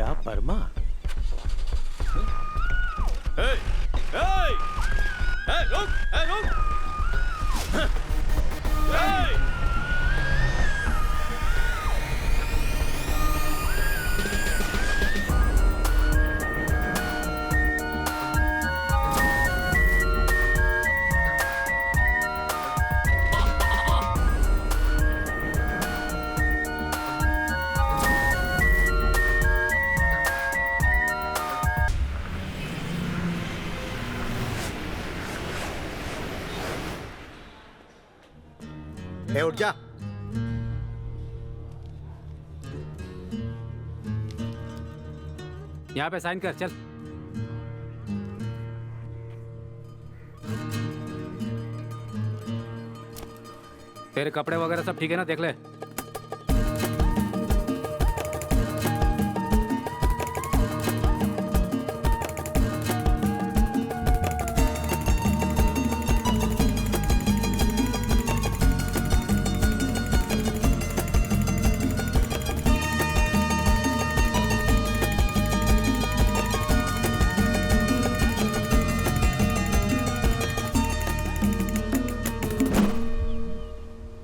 क्या वर्मा? रुक! ए, उठ जा। यहाँ पे साइन कर, चल। तेरे कपड़े वगैरह सब ठीक है ना? देख ले।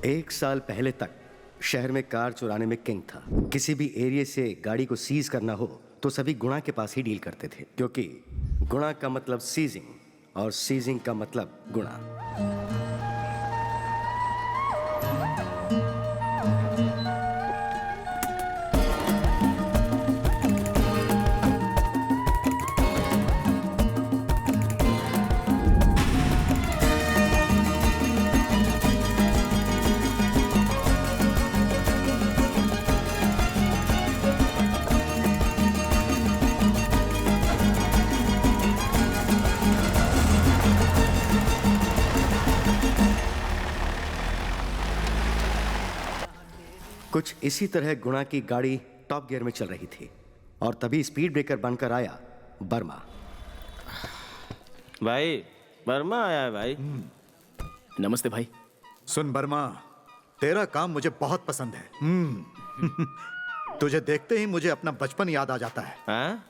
एक साल पहले तक शहर में कार चुराने में किंग था। किसी भी एरिया से गाड़ी को सीज करना हो तो सभी गुणा के पास ही डील करते थे, क्योंकि गुणा का मतलब सीजिंग और सीजिंग का मतलब गुणा। कुछ इसी तरह गुणा की गाड़ी टॉप गियर में चल रही थी और तभी स्पीड ब्रेकर बनकर आया वर्मा। भाई, वर्मा आया है भाई। नमस्ते भाई। सुन वर्मा, तेरा काम मुझे बहुत पसंद है। तुझे देखते ही मुझे अपना बचपन याद आ जाता है। हाँ?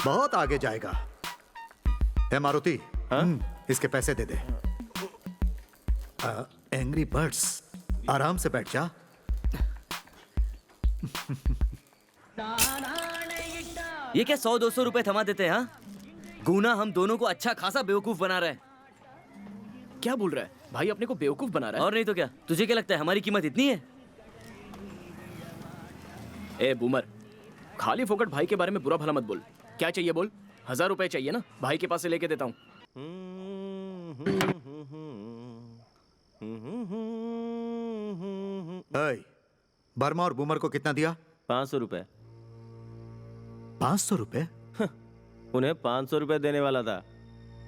बहुत आगे जाएगा। ए मारुति, इसके पैसे दे दे। एंग्री बर्ड्स, आराम से बैठ जा। ये क्या 100-200 रुपए थमा देते हैं? हाँ, गुना हम दोनों को अच्छा खासा बेवकूफ बना रहा है। क्या बोल रहा है भाई? अपने को बेवकूफ बना रहा है? और नहीं तो क्या? तुझे क्या लगता है हमारी कीमत इतनी है? ए बूमर, खाली फोकट भाई के बारे में बुरा भला मत बोल। क्या चाहिए बोल? 1000 रुपए चाहिए ना? भाई के पास से लेके देता हूँ। वर्मा और बूमर को कितना दिया? 500 रुपए। 500 रुपए? उन्हें 500 रुपए देने वाला था,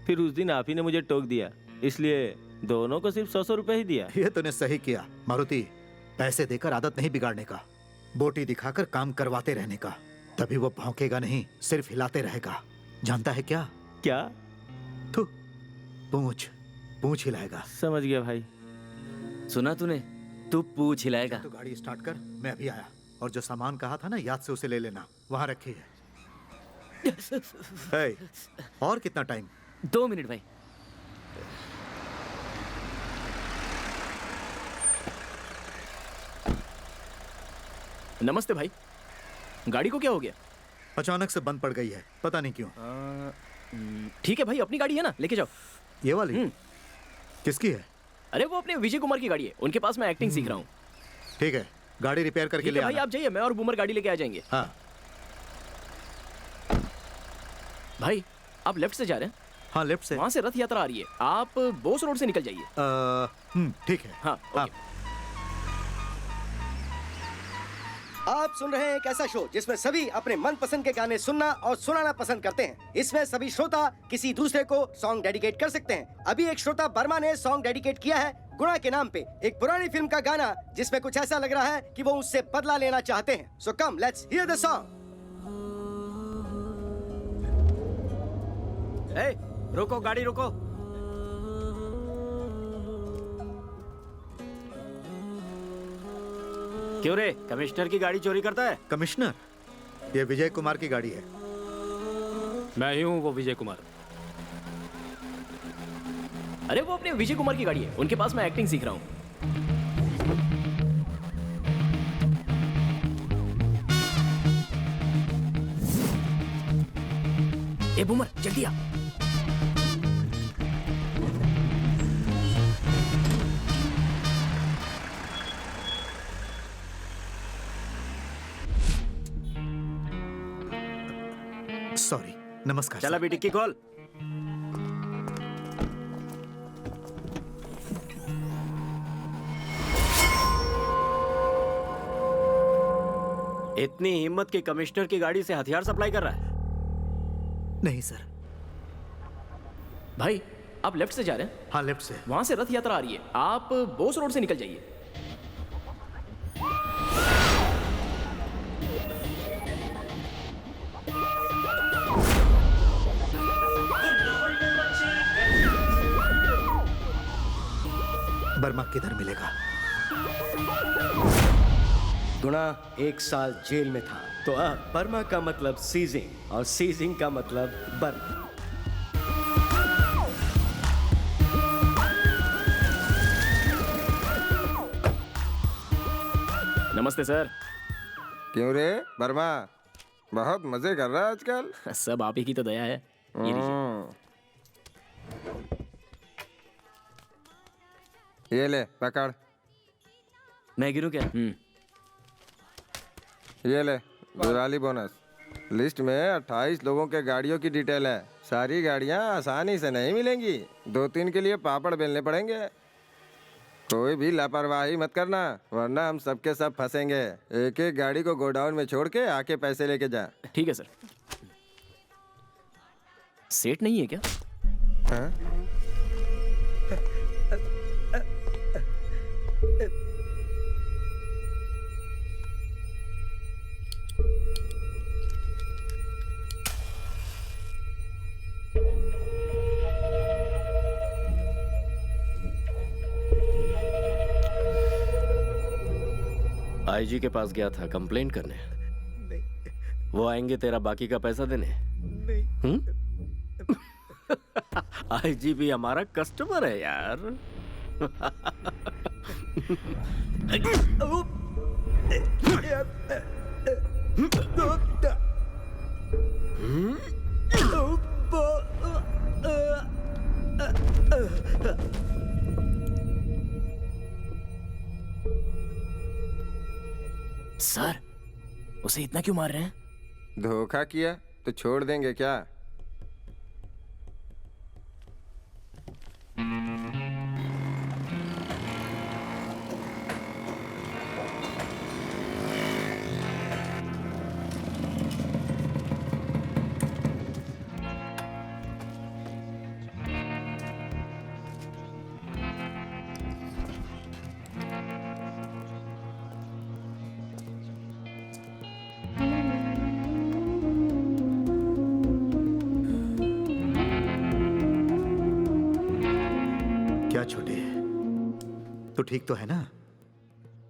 फिर उस दिन आप ही ने मुझे टोक दिया, इसलिए दोनों को सिर्फ 100 रुपए ही दिया। ये तूने सही किया मारुति। पैसे देकर आदत नहीं बिगाड़ने का, बोटी दिखाकर काम करवाते रहने का। तभी वो भौंकेगा नहीं, सिर्फ हिलाते रहेगा। जानता है क्या? क्या? तू पूंछ हिलाएगा। समझ गया भाई। सुना तूने? तू पूछ हिलाएगा। तो गाड़ी स्टार्ट कर, मैं अभी आया। और जो सामान कहा था ना, याद से उसे ले लेना, वहां रखी है। और कितना टाइम? 2 मिनट भाई। नमस्ते भाई। गाड़ी को क्या हो गया? अचानक से बंद पड़ गई है, पता नहीं क्यों। ठीक है भाई, अपनी गाड़ी है ना, लेके जाओ। ये वाली? किसकी है? अरे वो अपने विजय कुमार की गाड़ी है, उनके पास मैं एक्टिंग सीख रहा हूँ। ठीक है, गाड़ी रिपेयर करके ले भाई आना। आप जाइए, मैं और बूमर गाड़ी लेके आ जाएंगे। हाँ भाई आप लेफ्ट से जा रहे हैं? हाँ, लेफ्ट से। वहाँ से रथ यात्रा आ रही है, आप बोस रोड से निकल जाइए। ठीक है। हाँ, ओके। आप सुन रहे हैं एक ऐसा शो जिसमें सभी अपने मनपसंद के गाने सुनना और सुनाना पसंद करते हैं। इसमें सभी श्रोता किसी दूसरे को सॉन्ग डेडिकेट कर सकते हैं। अभी एक श्रोता वर्मा ने सॉन्ग डेडिकेट किया है गुणा के नाम पे, एक पुरानी फिल्म का गाना जिसमें कुछ ऐसा लग रहा है कि वो उससे बदला लेना चाहते हैं। So come let's hear the song. रोको, गाड़ी रोको। क्यों रे, कमिश्नर की गाड़ी चोरी करता है? कमिश्नर? ये विजय कुमार की गाड़ी है। मैं ही हूँ वो विजय कुमार। अरे वो अपने विजय कुमार की गाड़ी है, उनके पास मैं एक्टिंग सीख रहा हूँ। ए बूमर, जल्दी आ। सॉरी, नमस्कार चला सर। भी टिक्की कॉल। इतनी हिम्मत कि कमिश्नर की गाड़ी से हथियार सप्लाई कर रहा है। नहीं सर। भाई आप लेफ्ट से जा रहे हैं, हाँ, लेफ्ट से। वहां से रथ यात्रा आ रही है, आप बोस रोड से निकल जाइए। बर्मा किधर मिलेगा? गुणा 1 साल जेल में था, तो अब बर्मा का मतलब सीजिंग और सीजिंग का मतलब बर्मा। नमस्ते सर। क्यों रे वर्मा, बहुत मजे कर रहा है आजकल। सब आप ही की तो दया है। ये लीजिए। ये ले पकड़, मैं गिरूं क्या? ये ले दिवाली बोनस। लिस्ट में 28 लोगों के गाड़ियों की डिटेल है। सारी गाड़ियां आसानी से नहीं मिलेंगी, 2-3 के लिए पापड़ बेलने पड़ेंगे। कोई भी लापरवाही मत करना, वरना हम सबके सब फंसेंगे। एक एक गाड़ी को गोडाउन में छोड़ के आके पैसे लेके जा। ठीक है सर। सेट नहीं है क्या? हाँ? आईजी के पास गया था कंप्लेंट करने। वो आएंगे तेरा बाकी का पैसा देने। आईजी भी हमारा कस्टमर है यार। सर उसे इतना क्यों मार रहे हैं? धोखा किया तो छोड़ देंगे क्या? क्या छोटे, तो ठीक तो है ना?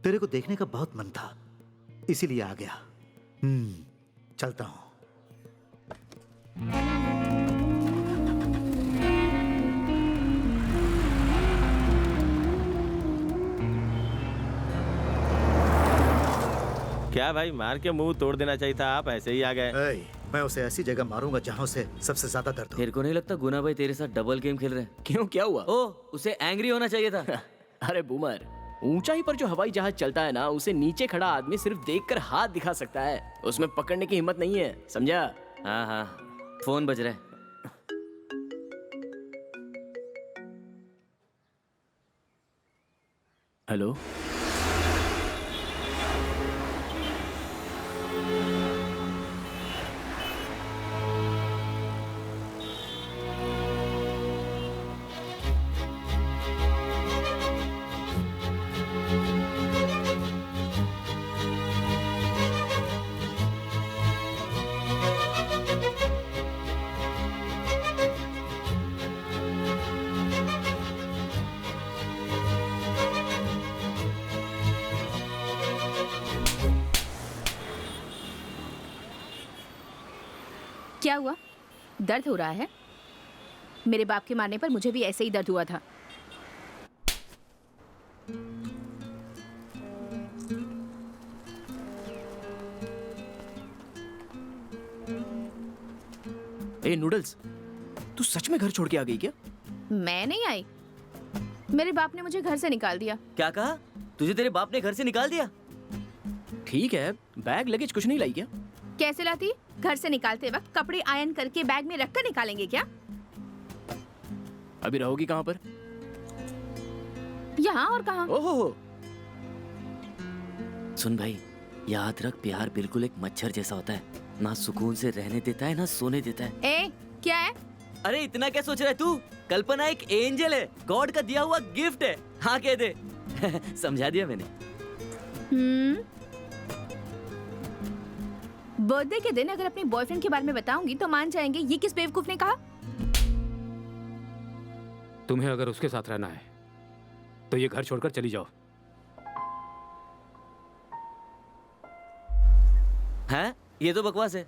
तेरे को देखने का बहुत मन था, इसीलिए आ गया। चलता हूं। क्या भाई, मार के मुंह तोड़ देना चाहिए था, आप ऐसे ही आ गए। ऐ, मैं उसे ऐसी जगह मारूंगा जहां उसे सबसे ज्यादा दर्द हो। तेरे को नहीं लगता गुना भाई तेरे साथ डबल गेम खेल रहे हैं? क्यों, क्या हुआ? ओ, उसे एंग्री होना चाहिए था। अरे बूमर, ऊंचाई पर जो हवाई जहाज चलता है ना, उसे नीचे खड़ा आदमी सिर्फ देखकर हाथ दिखा सकता है, उसमें पकड़ने की हिम्मत नहीं है, समझा? हाँ हाँ, फोन बज रहा है। हेलो। क्या हुआ? दर्द हो रहा है? मेरे बाप के मारने पर मुझे भी ऐसे ही दर्द हुआ था। ए नूडल्स, तू सच में घर छोड़ के आ गई क्या? मैं नहीं आई, मेरे बाप ने मुझे घर से निकाल दिया। क्या कहा? तुझे तेरे बाप ने घर से निकाल दिया? ठीक है, बैग लगेज कुछ नहीं लाई क्या? कैसे लाती? घर से निकालते वक्त कपड़े आयन करके बैग में रखकर निकालेंगे क्या? अभी रहोगी कहाँ पर? यहाँ और कहाँ? ओहो, सुन भाई, याद रख, प्यार बिल्कुल एक मच्छर जैसा होता है, ना सुकून से रहने देता है ना सोने देता है। ए, क्या है? अरे इतना क्या सोच रहा है तू? कल्पना एक एंजल है, गॉड का दिया हुआ गिफ्ट है। हाँ कह दे। समझा दिया मैंने। बर्थडे के दिन अगर अपने बॉयफ्रेंड के बारे में बताऊंगी तो मान जाएंगे। ये किस बेवकूफ ने कहा? तुम्हें अगर उसके साथ रहना है तो ये घर छोड़कर चली जाओ। हैं? ये तो बकवास है।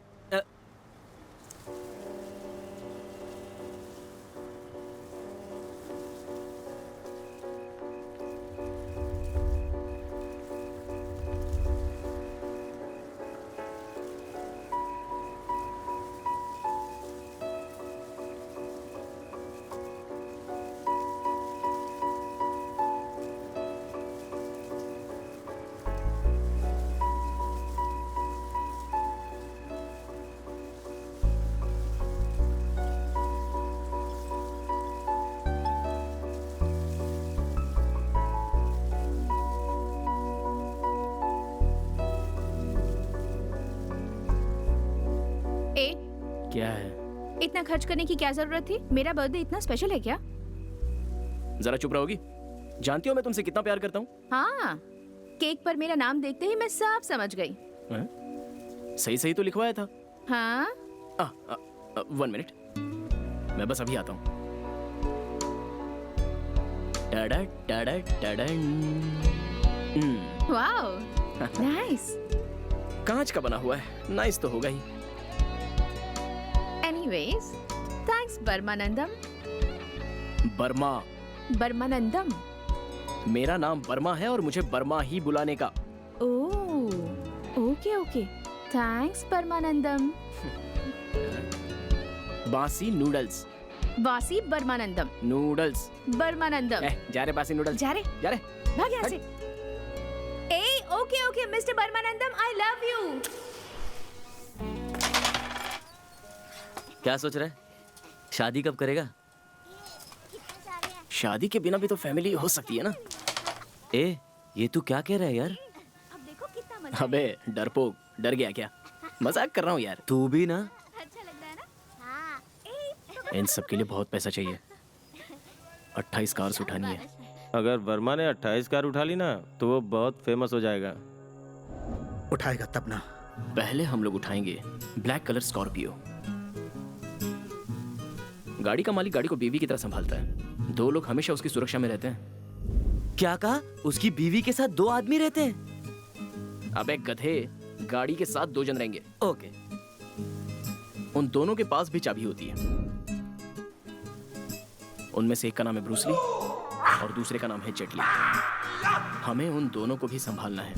क्या है? इतना खर्च करने की क्या जरूरत थी? मेरा बर्थडे इतना स्पेशल है क्या? जरा चुप रहोगी? जानती हो मैं तुमसे कितना प्यार करता हूँ। हाँ, केक पर मेरा नाम देखते ही मैं सब समझ गई। सही सही तो लिखवाया था। हाँ? 1 मिनट, मैं बस अभी आता हूँ। टाडा टाडा टाडन। Wow, nice. कांच का बना हुआ है, नाइस तो होगा ही। Anyways, thanks Barmanandam. बर्मा? बर्मानंदम। मेरा नाम बर्मा है और मुझे बर्मा ही बुलाने का। ओह, ओके ओके, थैंक्स बर्मानंदम। बासी नूडल्स। वासी बर्मानंदम। नूडल्स। बर्मानंदम। जा रे बासी नूडल्स। जा रहे, भाग यहाँ से। ए, okay okay mister Barmanandam, I love you. क्या सोच रहा है? शादी कब करेगा? शादी के बिना भी तो फैमिली हो सकती है ना। ए, ये तू क्या कह रहा है यार? अब देखो कितना मजा। अबे डरपोक, डर गया क्या? मजाक कर रहा हूँ यार। तू भी ना। अच्छा लग रहा है ना? हाँ। इन सब के लिए बहुत पैसा चाहिए। 28 कार्स उठानी है। अगर वर्मा ने 28 कार उठा ली ना तो वो बहुत फेमस हो जाएगा। उठाएगा तब ना। पहले हम लोग उठाएंगे ब्लैक कलर स्कॉर्पियो। गाड़ी का मालिक गाड़ी को बीवी की तरह संभालता है। 2 लोग हमेशा उसकी सुरक्षा में रहते हैं। क्या कहा? उसकी बीवी के साथ 2 आदमी रहते हैं? अबे गधे, गाड़ी के साथ 2 जन रहेंगे। ओके। उन दोनों के पास भी चाबी होती है। उनमें से एक का नाम है ब्रूस ली और दूसरे का नाम है जेट ली। हमें उन दोनों को भी संभालना है।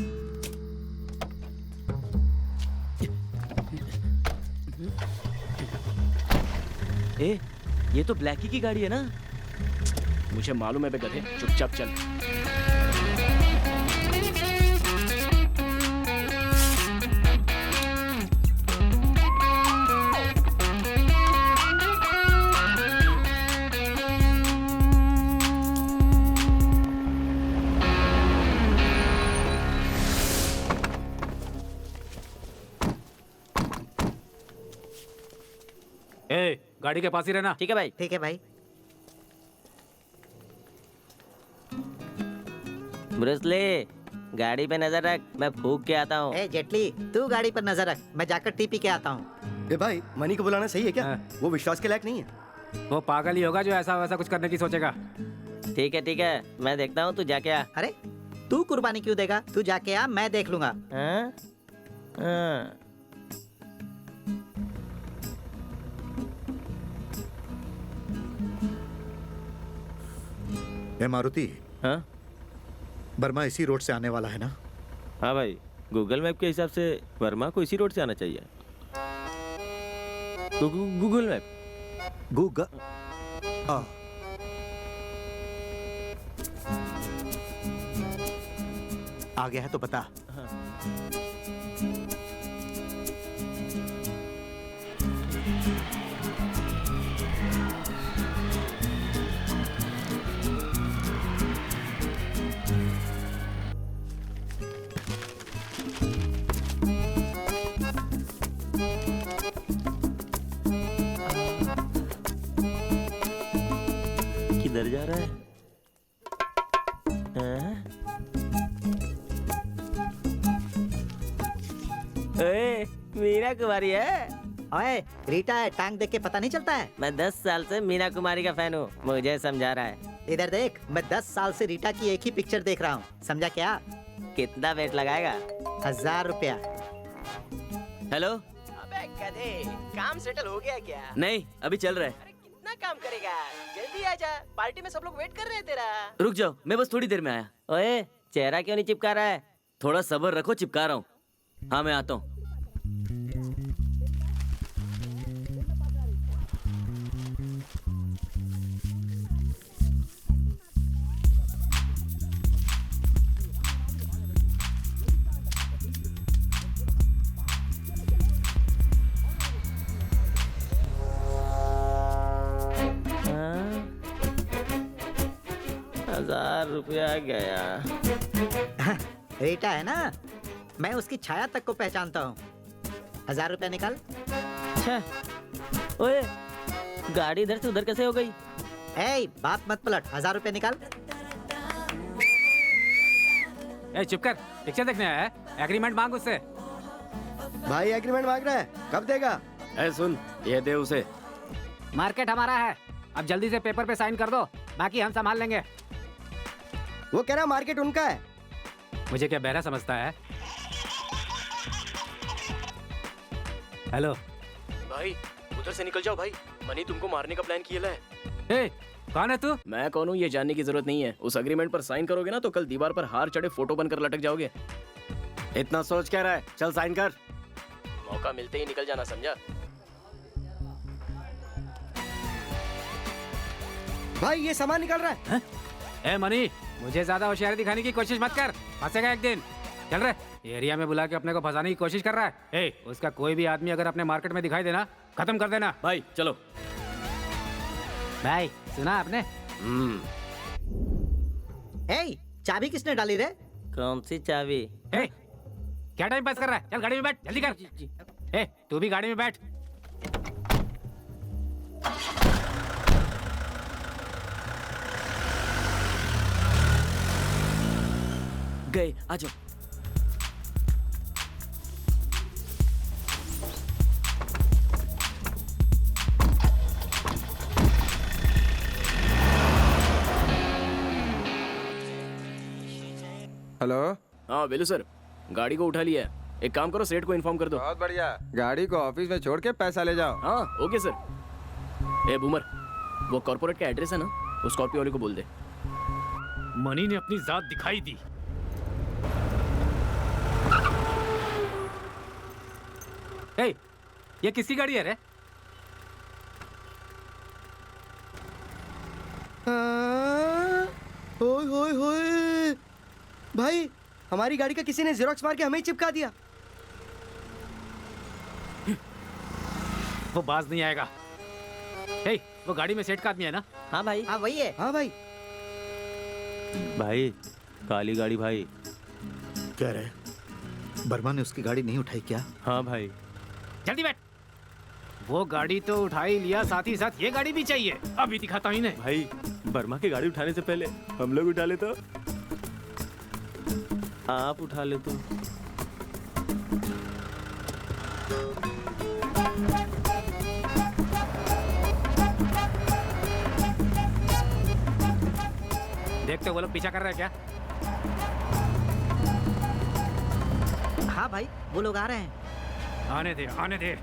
ए, ये तो ब्लैकी की गाड़ी है ना? मुझे मालूम है बे गधे, चुपचाप चल। ए, गाड़ी के पास ही रहना। ठीक है भाई। ठीक है भाई। ब्रूसली, गाड़ी पे नजर रख, मैं फूक के आता हूँ। ए जेटली, तू गाड़ी पर नजर रख, मैं जाकर टीपी के आता हूँ। ए भाई, मनी को बुलाना सही है क्या? हाँ। वो विश्वास के लायक नहीं है। वो पागल ही होगा जो ऐसा वैसा कुछ करने की सोचेगा। ठीक है, मैं देखता हूँ, तू जाके आ। अरे तू कुर्बानी क्यों देगा? तू जाके आ, मैं देख लूंगा। हाँ? हाँ। ए मारुति, हाँ वर्मा इसी रोड से आने वाला है ना? हाँ भाई, गूगल मैप के हिसाब से वर्मा को इसी रोड से आना चाहिए। Google map. गूगल आ गया है तो बता। किधर जा रहा है? हाँ? ए, मीना कुमारी है। ओए, रीटा है, टांग देख के पता नहीं चलता है? मैं 10 साल से मीना कुमारी का फैन हूँ, मुझे समझा रहा है। इधर देख, मैं 10 साल से रीटा की एक ही पिक्चर देख रहा हूँ, समझा क्या? कितना वेट लगाएगा? 1000 रुपया। हेलो। अबे गधे, काम सेटल हो गया क्या? नहीं, अभी चल रहा है। अरे कितना काम करेगा? जल्दी आ जा, पार्टी में सब लोग वेट कर रहे हैं तेरा। रुक जाओ, मैं बस थोड़ी देर में आया। ओए, चेहरा क्यों नहीं चिपका रहा है? थोड़ा सब्र रखो, चिपका रहा हूँ। हाँ, मैं आता हूँ। हाँ? 1000 रुपया गया। रीटा है ना? मैं उसकी छाया तक को पहचानता हूँ। 1000 रुपया निकाल। अच्छा, ओए, गाड़ी इधर से उधर कैसे हो गई? ए, बात मत पलट, 1000 रुपया निकाल। ए चुप कर, पिक्चर देखने आया है? एग्रीमेंट मांग उससे। भाई एग्रीमेंट मांग रहा है, कब देगा? ए सुन, ये दे उसे। मार्केट हमारा है, अब जल्दी से पेपर पे साइन कर दो, बाकी हम संभाल लेंगे। वो कह रहा मार्केट उनका है। मुझे क्या बहरा समझता है? हेलो भाई, उधर से निकल जाओ भाई, मनी तुमको मारने का प्लान किया है। ए, कौन है तू? मैं कौन हूँ ये जानने की जरूरत नहीं है। उस एग्रीमेंट पर साइन करोगे ना तो कल दीवार पर हार चढ़े फोटो बनकर लटक जाओगे। इतना सोच क्या रहा है? चल साइन कर। मौका मिलते ही निकल जाना, समझा? भाई ये सामान निकल रहा है। ए मनी, मुझे ज्यादा होशियारी दिखाने की कोशिश मत कर, फंसेगा एक दिन। चल रहे, एरिया में बुला के अपने को फंसाने की कोशिश कर रहा है। ए, उसका कोई भी आदमी अगर अपने मार्केट में दिखाई देना, खत्म कर देना। भाई चलो। भाई सुना आपने? ए, चाबी किसने डाली रे? कौन सी चाबी? ए, क्या टाइम पास कर रहा है? चल गाड़ी में बैठ, जल्दी कर। ए, तू भी गाड़ी में बैठ। गए, आ जाओ। हेलो। हाँ वेलू सर, गाड़ी को उठा लिया है। एक काम करो, सेठ को इन्फॉर्म कर दो। बहुत बढ़िया, गाड़ी को ऑफिस में छोड़ के पैसा ले जाओ। हाँ ओके सर। ए बूमर, वो कॉर्पोरेट का एड्रेस है ना, उस स्कॉर्पियो वाले को बोल दे। मनी ने अपनी जात दिखाई दी। ए, ये किसकी गाड़ी है रे? होय होय होय, भाई हमारी गाड़ी का किसी ने जेरोक्स मार के हमें ही चिपका दिया। वो बाज नहीं आएगा। ए, वो गाड़ी में सेठ का आदमी है ना? हाँ भाई। हाँ वही है। हाँ भाई। भाई, काली गाड़ी भाई। कह रहे वर्मा ने उसकी गाड़ी नहीं उठाई क्या? हाँ भाई। जल्दी बैठ। वो गाड़ी तो उठा ही लिया, साथ ही साथ ये गाड़ी भी चाहिए। अभी दिखाता हूँ इन्हें। भाई, वर्मा की गाड़ी उठाने से पहले हम लोग उठा ले तो। आप उठा ले तो। देखते वो लोग पीछा कर रहे हैं क्या? हाँ भाई, वो लोग आ रहे हैं। आने दे, आने दे।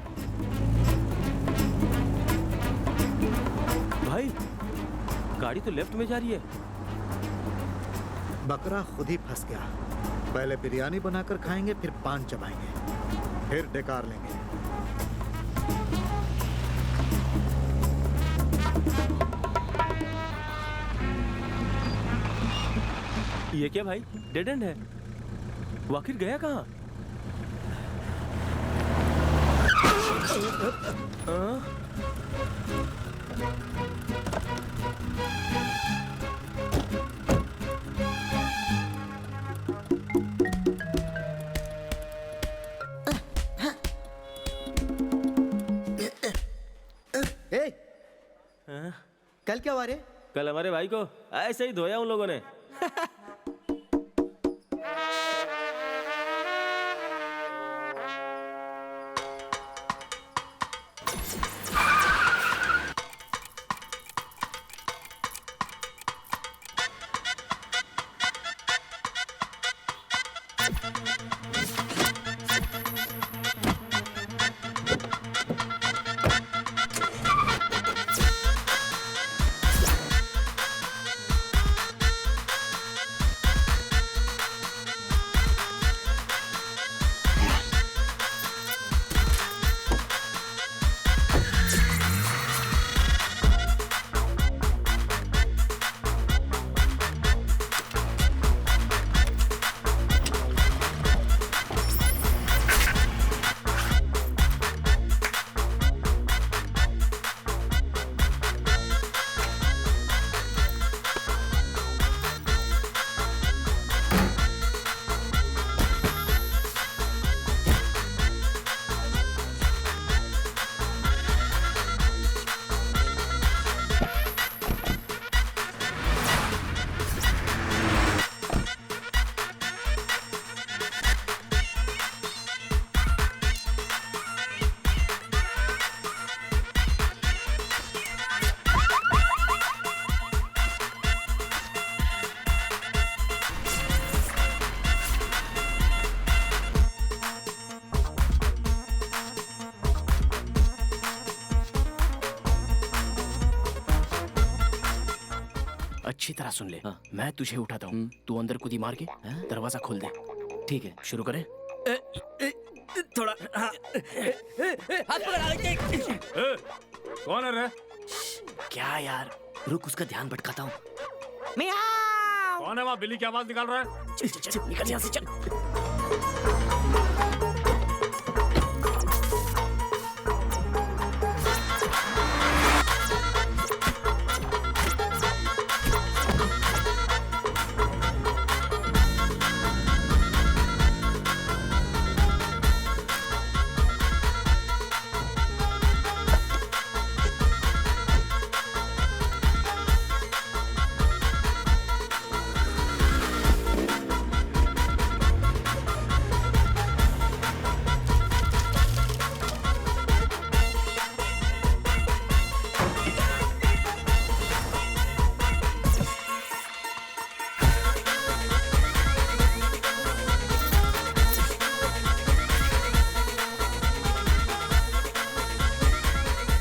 भाई, गाड़ी तो लेफ्ट में जा रही है। बकरा खुद ही फंस गया। पहले बिरयानी बनाकर खाएंगे, फिर पान चबाएंगे, फिर डेकार लेंगे। ये क्या भाई, डेड एंड है। वो आखिर गया कहाँ? ए, कल क्या हुआ रे? कल हमारे भाई को ऐसे ही धोया उन लोगों ने। अच्छी तरह सुन ले। मैं तुझे उठाता हूँ, तू अंदर कूदी मार के दरवाजा खोल दे। ठीक है, शुरू करें। थोड़ा हाथ पकड़। कौन है रे? क्या यार, रुक, उसका ध्यान भटकाता हूँ। कौन है वहाँ? बिल्ली की आवाज निकाल रहा है? चल चल चल, निकल यहाँ से, चल।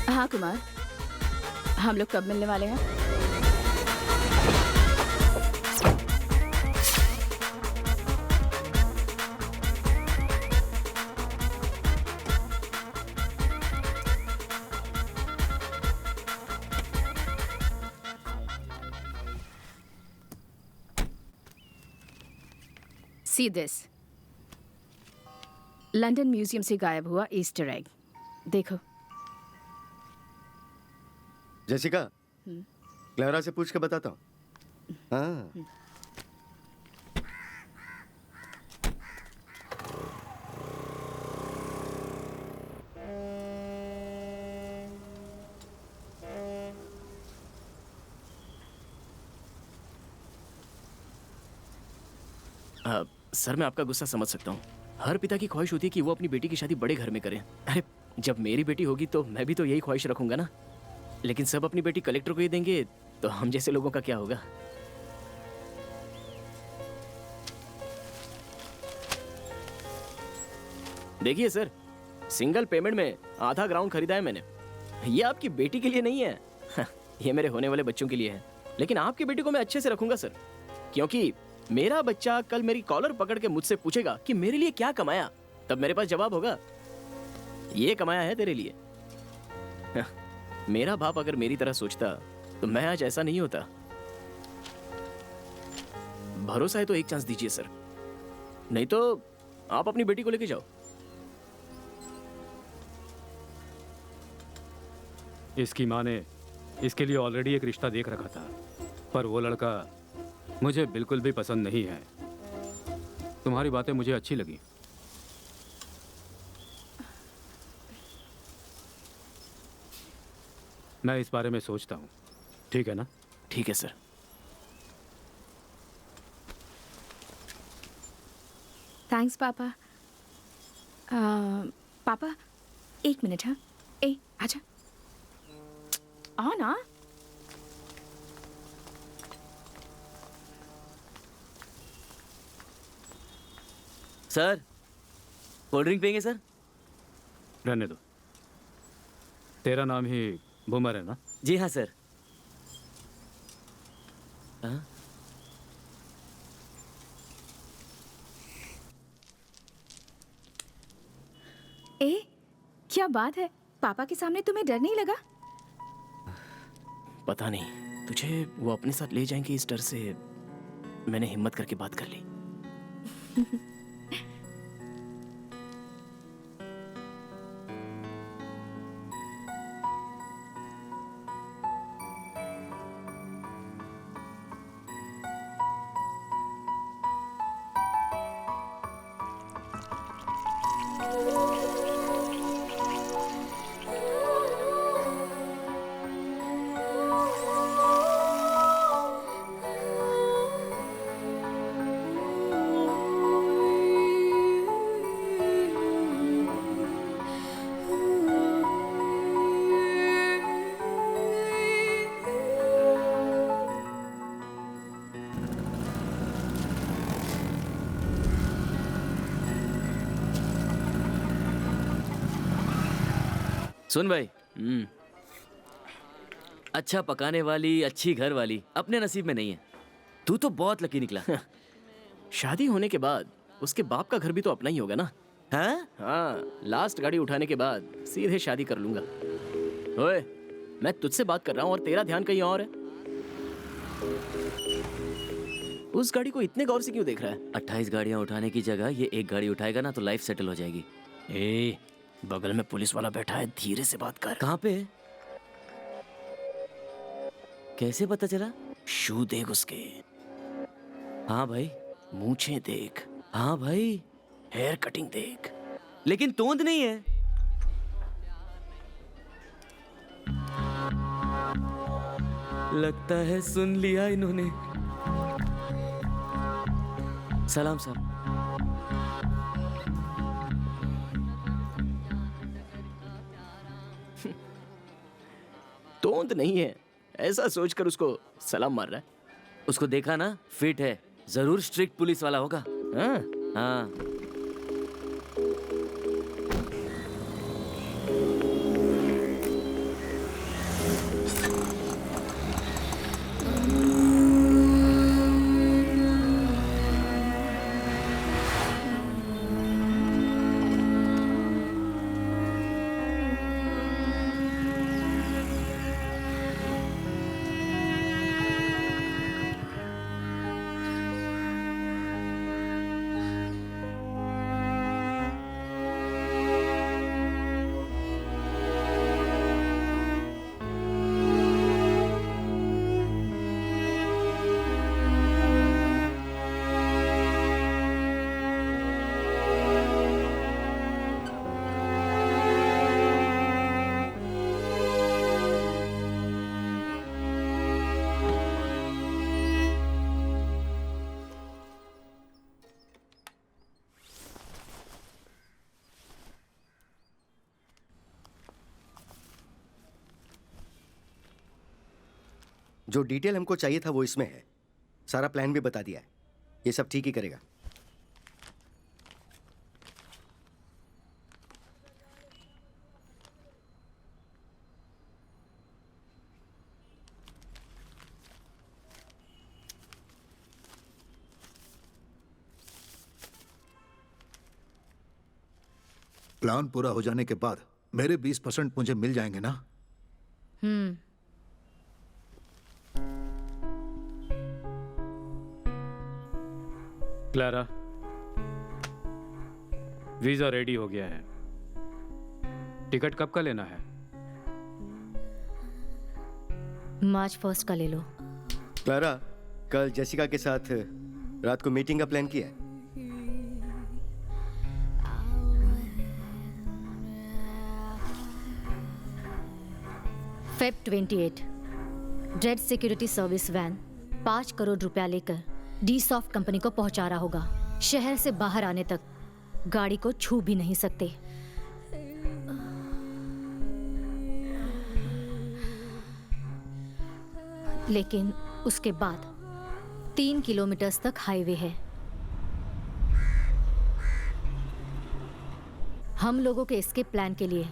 हाँ कुमार, हम लोग कब मिलने वाले हैं? See this. लंदन म्यूजियम से गायब हुआ ईस्टर एग। देखो। जेसिका, क्लारा से पूछ के बताता हूँ। हाँ। सर, मैं आपका गुस्सा समझ सकता हूँ। हर पिता की ख्वाहिश होती है कि वो अपनी बेटी की शादी बड़े घर में करे। अरे, जब मेरी बेटी होगी तो मैं भी तो यही ख्वाहिश रखूंगा ना। लेकिन सब अपनी बेटी कलेक्टर को ही देंगे तो हम जैसे लोगों का क्या होगा? देखिए सर, सिंगल पेमेंट में आधा ग्राउंड खरीदा है मैंने। ये आपकी बेटी के लिए नहीं है, ये मेरे होने वाले बच्चों के लिए है। लेकिन आपकी बेटी को मैं अच्छे से रखूंगा सर, क्योंकि मेरा बच्चा कल मेरी कॉलर पकड़ के मुझसे पूछेगा कि मेरे लिए क्या कमाया, तब मेरे पास जवाब होगा, ये कमाया है तेरे लिए। मेरा बाप अगर मेरी तरह सोचता तो मैं आज ऐसा नहीं होता। भरोसा है तो एक चांस दीजिए सर, नहीं तो आप अपनी बेटी को लेके जाओ। इसकी माँ ने इसके लिए ऑलरेडी एक रिश्ता देख रखा था, पर वो लड़का मुझे बिल्कुल भी पसंद नहीं है। तुम्हारी बातें मुझे अच्छी लगी। मैं इस बारे में सोचता हूँ, ठीक है ना? ठीक है सर। थैंक्स पापा। पापा एक मिनट। हाँ, ए आजा, आओ ना। सर, कोल्ड ड्रिंक पियेंगे सर? रहने दो। तेरा नाम ही बूमर है ना? जी हाँ सर। हाँ? ए क्या बात है, पापा के सामने तुम्हें डर नहीं लगा? पता नहीं, तुझे वो अपने साथ ले जाएंगे इस डर से मैंने हिम्मत करके बात कर ली। सुन भाई, अच्छा पकाने वाली, अच्छी घर वाली अपने नसीब में नहीं है। तू तो बहुत लकी निकला। शादी होने के बाद उसके बाप का घर भी तो अपना ही होगा ना? हाँ? हाँ, लास्ट गाड़ी उठाने के बाद सीधे शादी कर लूंगा। ओए, मैं तुझसे बात कर रहा हूँ और तेरा ध्यान कहीं और है। उस गाड़ी को इतने गौर से क्यों देख रहा है? 28 गाड़ियां उठाने की जगह ये एक गाड़ी उठाएगा ना तो लाइफ सेटल हो जाएगी। ए, बगल में पुलिस वाला बैठा है, धीरे से बात कर। कहाँ पे? कैसे पता चला? शू देख उसके। हाँ भाई। मूछें देख। हाँ भाई। हेयर कटिंग देख। लेकिन तोंद नहीं है। लगता है सुन लिया इन्होंने। सलाम साहब। तोंद नहीं है, ऐसा सोचकर उसको सलाम मार रहा है। उसको देखा ना, फिट है, जरूर स्ट्रिक्ट पुलिस वाला होगा। हाँ? हाँ। जो डिटेल हमको चाहिए था वो इसमें है। सारा प्लान भी बता दिया है, ये सब ठीक ही करेगा। प्लान पूरा हो जाने के बाद मेरे 20% मुझे मिल जाएंगे ना? क्लारा, वीजा रेडी हो गया है। टिकट कब का लेना है? मार्च 1 का ले लो। क्लारा, कल जेसिका के साथ रात को मीटिंग का प्लान किया है? फेब 28 ड्रेड सिक्योरिटी सर्विस वैन 5 करोड़ रुपया लेकर डी सॉफ्ट कंपनी को पहुंचा रहा होगा। शहर से बाहर आने तक गाड़ी को छू भी नहीं सकते। लेकिन उसके बाद 3 किलोमीटर तक हाईवे है। हम लोगों के एस्केप प्लान के लिए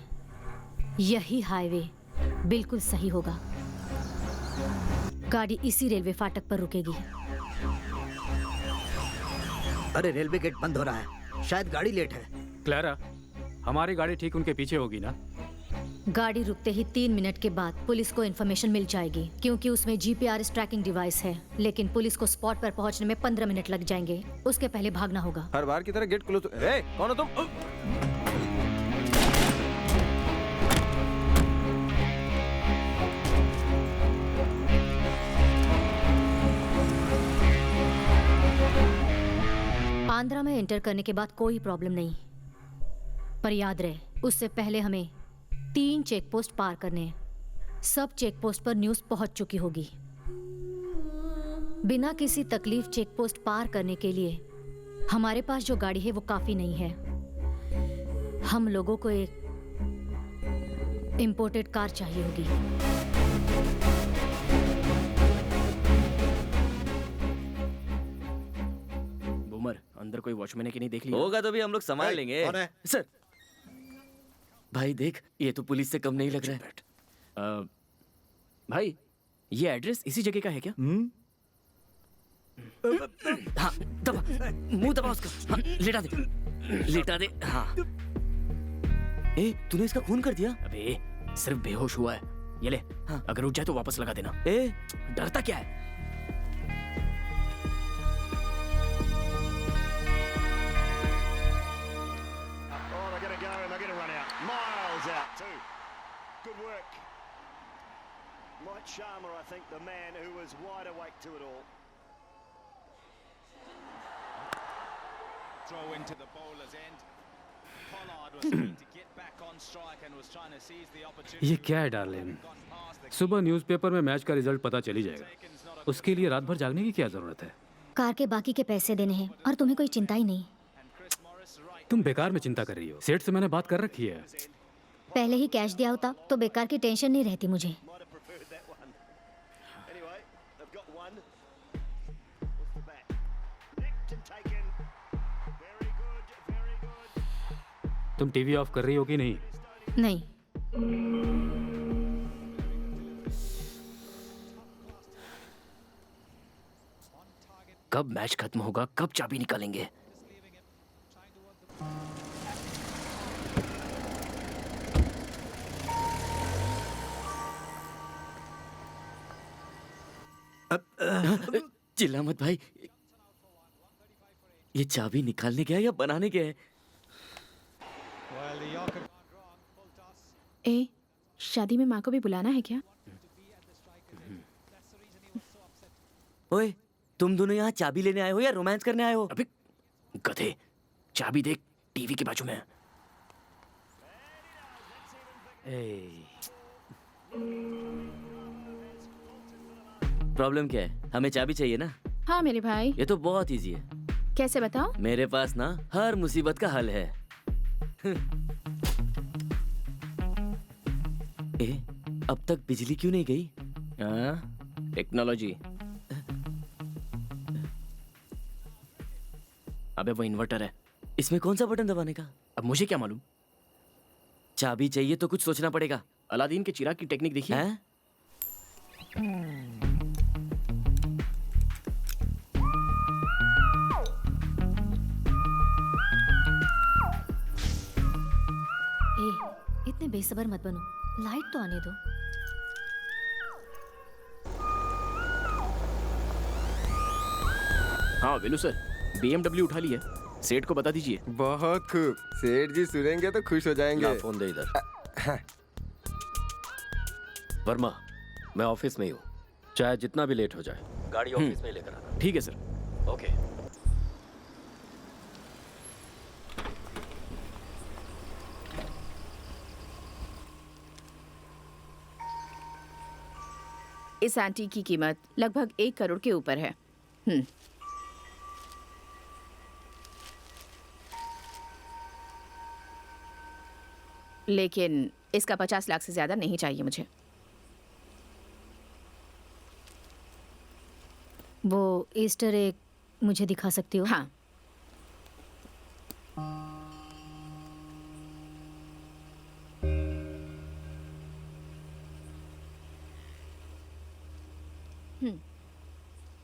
यही हाईवे बिल्कुल सही होगा। गाड़ी इसी रेलवे फाटक पर रुकेगी। अरे रेलवे गेट बंद हो रहा है, शायद गाड़ी लेट है। क्लारा, हमारी गाड़ी ठीक उनके पीछे होगी ना? गाड़ी रुकते ही 3 मिनट के बाद पुलिस को इन्फॉर्मेशन मिल जाएगी, क्योंकि उसमें जीपीआरएस ट्रैकिंग डिवाइस है। लेकिन पुलिस को स्पॉट पर पहुंचने में 15 मिनट लग जाएंगे। उसके पहले भागना होगा। हर बार की तरह गेट क्लोज। ए, कौन हो तुम? आंध्रा में एंटर करने के बाद कोई प्रॉब्लम नहीं, पर याद रहे उससे पहले हमें 3 चेक पोस्ट पार करने हैं। सब चेक पोस्ट पर न्यूज़ पहुंच चुकी होगी। बिना किसी तकलीफ चेक पोस्ट पार करने के लिए हमारे पास जो गाड़ी है वो काफी नहीं है। हम लोगों को एक इंपोर्टेड कार चाहिए होगी। बूमर, अंदर कोई वॉचमैन है कि नहीं देख लिया? होगा तो भी हम लोग संभाल लेंगे। कौन है? सर, भाई देख, ये तो पुलिस से कम नहीं लग रहा है। भाई, ये एड्रेस इसी जगह का है क्या? हाँ, दबा, मुंह दबा उसका। हाँ, लेटा दे, लेटा दे। हाँ। ए, तूने इसका खून कर दिया? अबे, सिर्फ बेहोश हुआ है। ये ले। हाँ। अगर उठ जाए तो वापस लगा देना। ए, डरता क्या है? Sharma, I think, the man who was wide awake to it all. Throw into the bowler's end. Pollard was trying to get back on strike and was trying to seize the opportunity. ये क्या है डार्लिन? सुबह newspaper में match का result पता चली जाएगा। उसके लिए रात भर जागने की क्या जरूरत है? कार के बाकी के पैसे देने हैं और तुम्हें कोई चिंता ही नहीं। तुम बेकार में चिंता कर रही हो। सेठ से मैंने बात कर रखी है। पहले ही कैश दिया होता तो बेकार की टेंशन नहीं रहती मुझे। तुम टीवी ऑफ कर रही हो कि नहीं? नहीं। कब मैच खत्म होगा? कब चाबी निकालेंगे? चिल्ला मत भाई। ये चाबी निकालने गया या बनाने गया है? ए, शादी में माँ को भी बुलाना है क्या? ओए, तुम दोनों यहाँ चाबी लेने आए हो या रोमांस करने आए हो? अबे गधे, चाबी देख, टीवी के बाजू में है। प्रॉब्लम क्या है? हमें चाबी चाहिए ना? हाँ मेरे भाई। ये तो बहुत इजी है। कैसे बताओ? मेरे पास ना हर मुसीबत का हल है। ए, अब तक बिजली क्यों नहीं गई? टेक्नोलॉजी। अबे वो इन्वर्टर है। इसमें कौन सा बटन दबाने का? अब मुझे क्या मालूम? चाबी चाहिए तो कुछ सोचना पड़ेगा। अलादीन के चिराग की टेक्निक देखी है? बेसब्र मत बनो, लाइट तो आने दो। हाँ वेलू सर, BMW उठा ली है, सेठ को बता दीजिए। बहुत खूब, सेठ जी सुनेंगे तो खुश हो जाएंगे। ला फोन दे इधर। वर्मा, मैं ऑफिस में ही हूँ, चाहे जितना भी लेट हो जाए गाड़ी ऑफिस में ही लेकर आना। ठीक है सर। ओके। इस आंटी की कीमत लगभग 1 करोड़ के ऊपर है। लेकिन इसका 50 लाख से ज्यादा नहीं चाहिए मुझे। वो ईस्टर एग मुझे दिखा सकती हो? हाँ।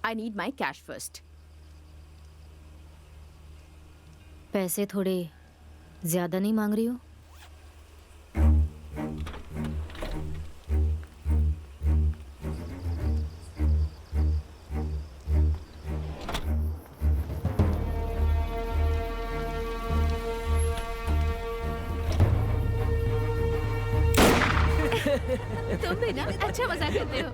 I need my cash first. पैसे थोड़े ज्यादा नहीं मांग रही हो? तुम भी ना अच्छा मजाक करते हो।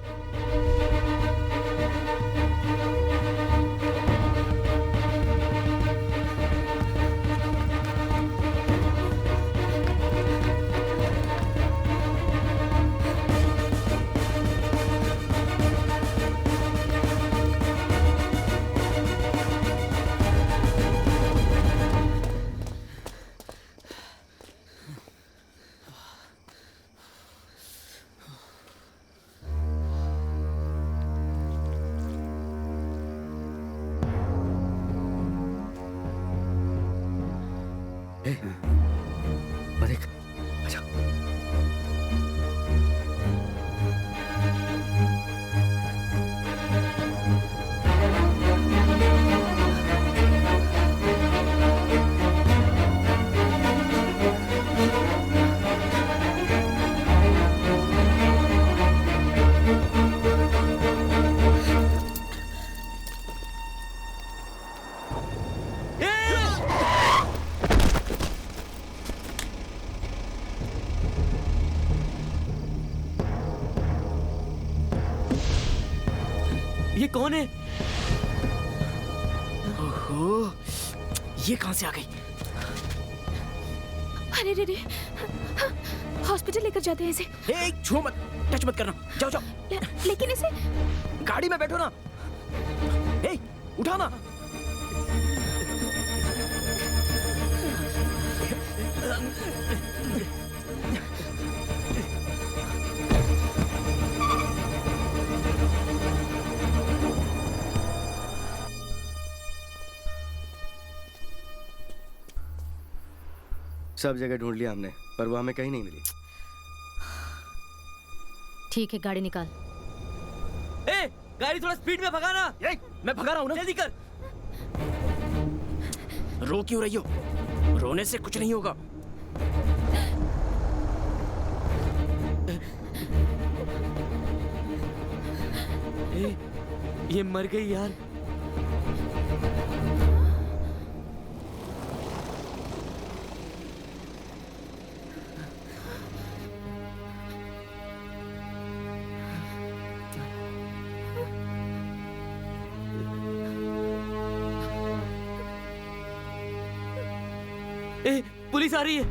ये कौन है? ओहो, ये कहां से आ गई? अरे रे रे, हॉस्पिटल लेकर जाते हैं इसे। ए, छू मत, टच मत करना, जाओ जाओ। लेकिन इसे गाड़ी में बैठो ना। ए, उठा ना। सब जगह ढूंढ लिया हमने, पर वो हमें कहीं नहीं मिली। ठीक है, गाड़ी निकाल। ए, गाड़ी थोड़ा स्पीड में भगाना। मैं भगा रहा हूँ ना। जल्दी कर। रो क्यों रही हो? रोने से कुछ नहीं होगा। ए, ये मर गई यार। ए, पुलिस आ रही है।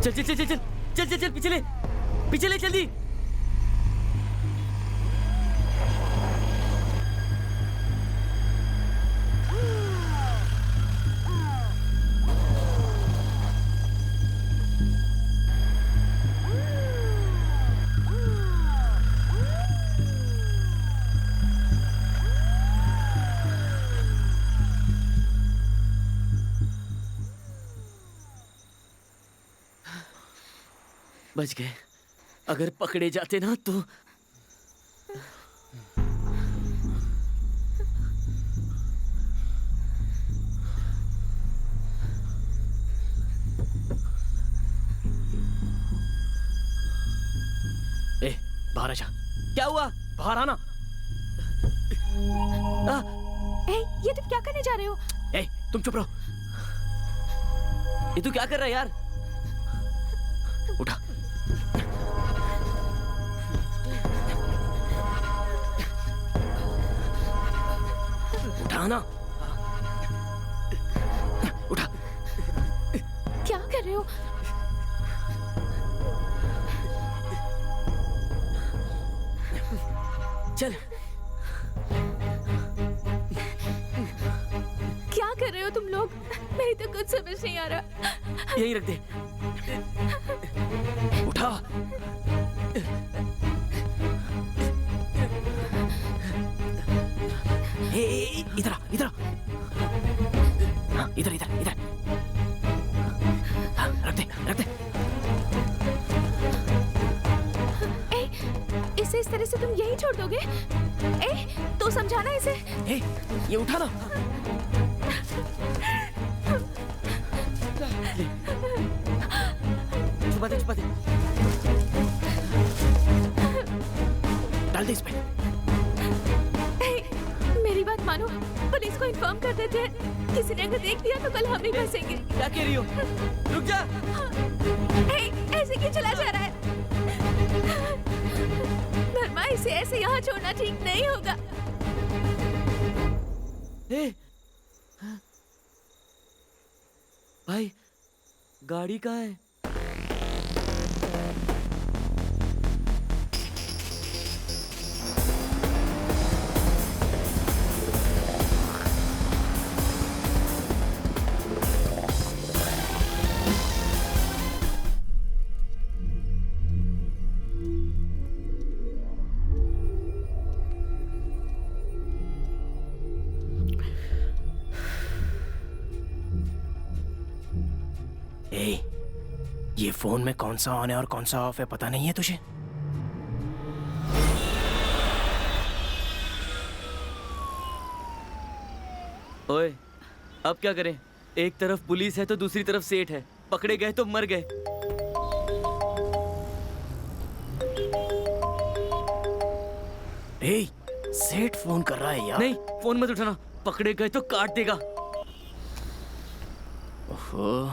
चल चल चल चल चल चल चल चल पीछे ले, पीछे ले जल्दी। बच गए। अगर पकड़े जाते ना तो बाहर आ जा। क्या हुआ? बाहर आना। ये तुम क्या करने जा रहे हो? ए, तुम चुप रहो। ये तू क्या कर रहा है यार? उठा। उठा ना। उठा। क्या कर रहे हो? चल। क्या कर रहे हो तुम लोग? मेरी तो कुछ समझ नहीं आ रहा। यहीं रख दे। उठा। इधर आ, इधर आ। हाँ, इधर इधर इधर। हाँ, रख दे, रख दे। इसे इस तरह से तुम यही छोड़ दोगे? तो समझाना इसे। ये उठा ना। छुपा दे, छुपा दे। डाल दे इस पे। मेरी बात मानो, पुलिस को इन्फॉर्म कर देते हैं। किसी ने अगर देख लिया तो कल हम ही फंसेंगे। क्या कह रही हो? रुक जा। ऐसे क्यों चला जा रहा है? वर्मा, इसे ऐसे यहाँ छोड़ना ठीक नहीं होगा। भाई, गाड़ी कहाँ है? ये फोन में कौन सा ऑन है और कौन सा ऑफ है पता नहीं है तुझे? ओए, अब क्या करें? एक तरफ पुलिस है तो दूसरी तरफ सेठ है। पकड़े गए तो मर गए। सेठ फोन कर रहा है यार। नहीं, फोन मत उठाना। पकड़े गए तो काट देगा। ओहो।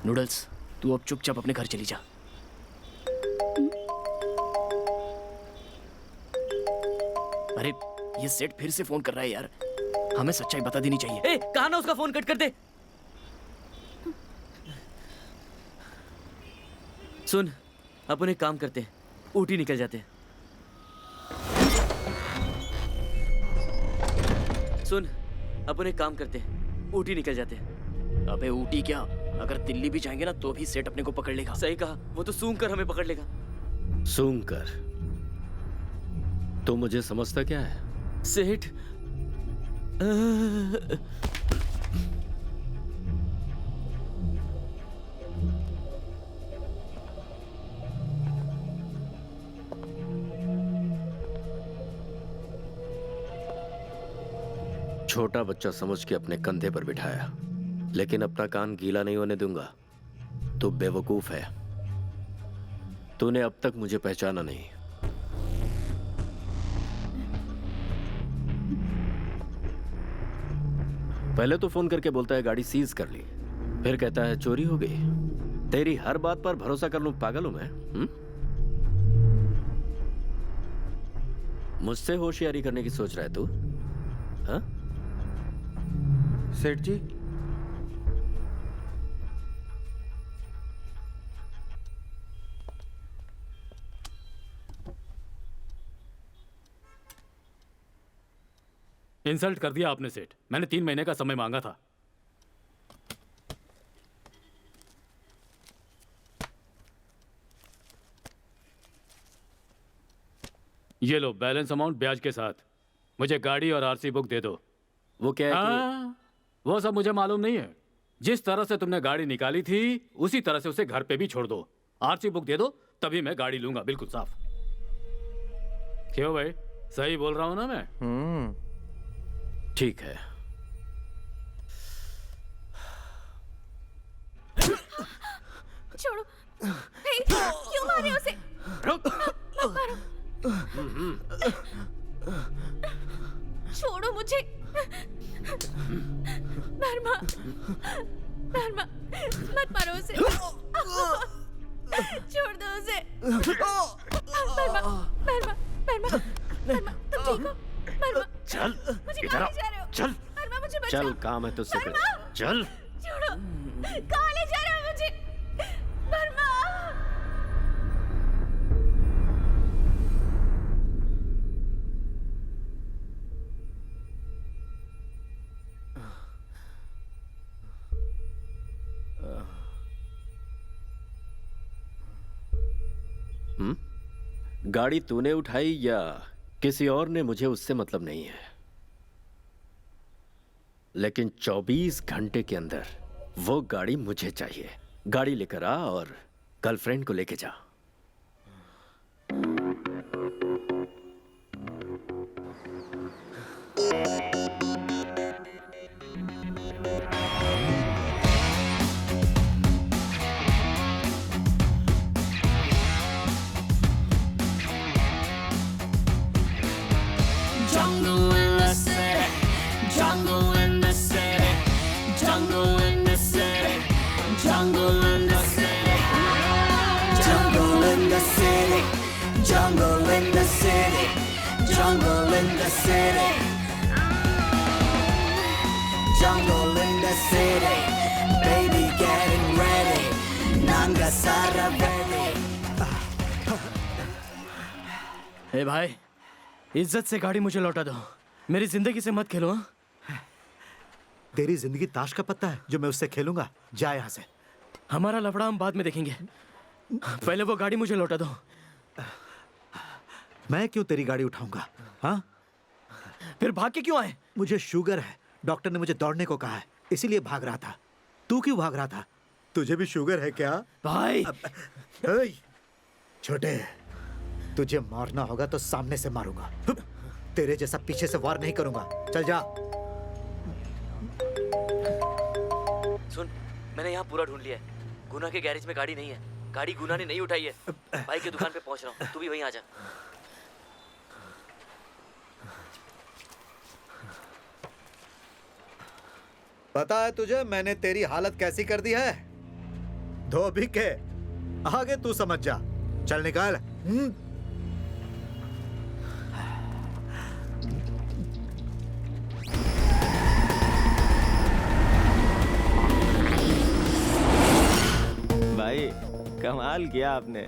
नूडल्स, तू अब चुपचाप अपने घर चली जा। अरे, ये सेठ फिर से फोन कर रहा है यार। हमें सच्चाई बता देनी चाहिए। कहा ना उसका फोन कट कर दे। सुन, अपन एक काम करते हैं, ऊटी निकल जाते हैं। सुन, अपन एक काम करते हैं, ऊटी निकल जाते हैं। अबे ऊटी क्या, अगर दिल्ली भी जाएंगे ना तो भी सेठ अपने को पकड़ लेगा। सही कहा, वो तो सूंघ कर हमें पकड़ लेगा। सूंघ कर? तो मुझे समझता क्या है? सेठ, छोटा बच्चा समझ के अपने कंधे पर बिठाया, लेकिन अपना कान गीला नहीं होने दूंगा। तू बेवकूफ है। तूने अब तक मुझे पहचाना नहीं। पहले तो फोन करके बोलता है गाड़ी सीज कर ली, फिर कहता है चोरी हो गई। तेरी हर बात पर भरोसा कर लूं, पागल हूं मैं? मुझसे होशियारी करने की सोच रहा है तू? हाँ? सेठ जी, इंसल्ट कर दिया आपने सेठ। मैंने 3 महीने का समय मांगा था। ये लो बैलेंस अमाउंट ब्याज के साथ। मुझे गाड़ी और आरसी बुक दे दो। वो क्या है वो सब मुझे मालूम नहीं है। जिस तरह से तुमने गाड़ी निकाली थी उसी तरह से उसे घर पे भी छोड़ दो। आरसी बुक दे दो, तभी मैं गाड़ी लूंगा, बिल्कुल साफ। क्यों भाई, सही बोल रहा हूं ना मैं? ठीक है। छोड़ो। क्यों मारे छोड़ो मुझे। धर्मा, धर्मा, मत मारो उसे। छोड़ दो उसे। धर्मा, धर्मा, धर्मा, धर्मा, तुम ठीक हो? धर्मा, चल मुझे इधर कहाँ आ, ले जा रहे हो? चल धर्मा, मुझे बचाओ। चल, काम है तुझसे धर्मा! चल। छोड़ो, कहाँ ले जा रहे हो मुझे? धर्मा! गाड़ी तूने उठाई या किसी और ने, मुझे उससे मतलब नहीं है, लेकिन 24 घंटे के अंदर वो गाड़ी मुझे चाहिए। गाड़ी लेकर आ और गर्लफ्रेंड को लेके जा। Jungle in the city, jungle in the city, jungle in the city, jungle in the city, jungle in the city, jungle in the city, jungle in the city, jungle in the city, baby getting ready, Nanga Saraveli. ए भाई, इज्जत से गाड़ी मुझे लौटा दो। मेरी जिंदगी से मत खेलो। हाँ? तेरी जिंदगी ताश का पत्ता है जो मैं उससे खेलूंगा। जा यहाँ से। हमारा लफड़ा हम बाद में देखेंगे, पहले वो गाड़ी मुझे लौटा दो। मैं क्यों तेरी गाड़ी उठाऊंगा? हाँ, फिर भाग के क्यों आए? मुझे शुगर है, डॉक्टर ने मुझे दौड़ने को कहा है, इसीलिए भाग रहा था। तू क्यों भाग रहा था? तुझे भी शुगर है क्या भाई? छोटे, तुझे मारना होगा तो सामने से मारूंगा, तेरे जैसा पीछे से वार नहीं करूंगा। चल जा। सुन, मैंने यहाँ पूरा ढूंढ लिया है। गुना के गैरेज में गाड़ी नहीं है। गाड़ी गुना ने नहीं उठाई है। भाई की दुकान पे पहुंच रहा हूँ, तू भी वहीं आ जा। पता है तुझे मैंने तेरी हालत कैसी कर दी है? धोबी के आगे तू समझ जा। चल निकाल। भाई कमाल किया आपने।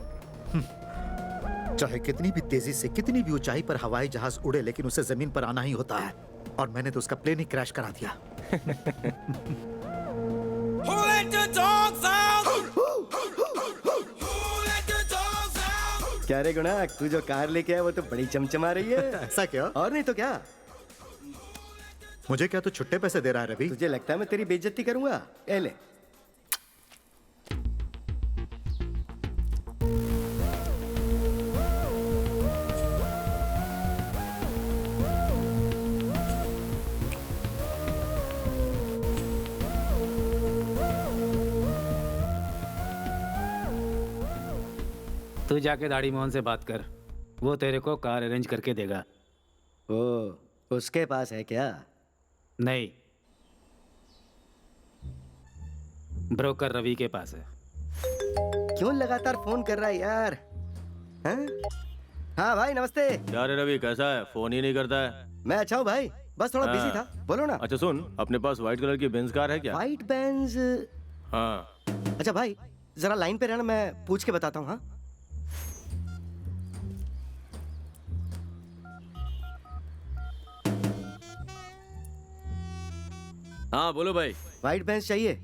चाहे कितनी भी तेजी से, कितनी भी ऊंचाई पर हवाई जहाज उड़े, लेकिन उसे जमीन पर आना ही होता है। और मैंने तो उसका प्लेन ही क्रैश करा दिया। क्या रे गुणा, तू जो कार लेके आया वो तो बड़ी चमचमा रही है। ऐसा क्या? और नहीं तो क्या। मुझे क्या तू छुट्टे पैसे दे रहा है रवि? तुझे लगता है मैं तेरी बेइज्जती करूंगा? ए ले। तू जाके दाढ़ी मोहन से बात कर, वो तेरे को कार अरेंज करके देगा। ओ, उसके पास है क्या? नहीं, ब्रोकर रवि के पास है। क्यों लगातार फोन कर रहा है यार? हैं? हाँ भाई नमस्ते। क्या रे रवि, कैसा है? फोन ही नहीं करता है। मैं अच्छा हूँ भाई, बस थोड़ा बिजी था। बोलो ना। अच्छा सुन, अपने पास व्हाइट कलर की बेंज कार है क्या? White Benz? हाँ। अच्छा भाई जरा लाइन पे रहना, मैं पूछ के बताता हूँ। हाँ हाँ बोलो भाई। व्हाइट बेंज चाहिए,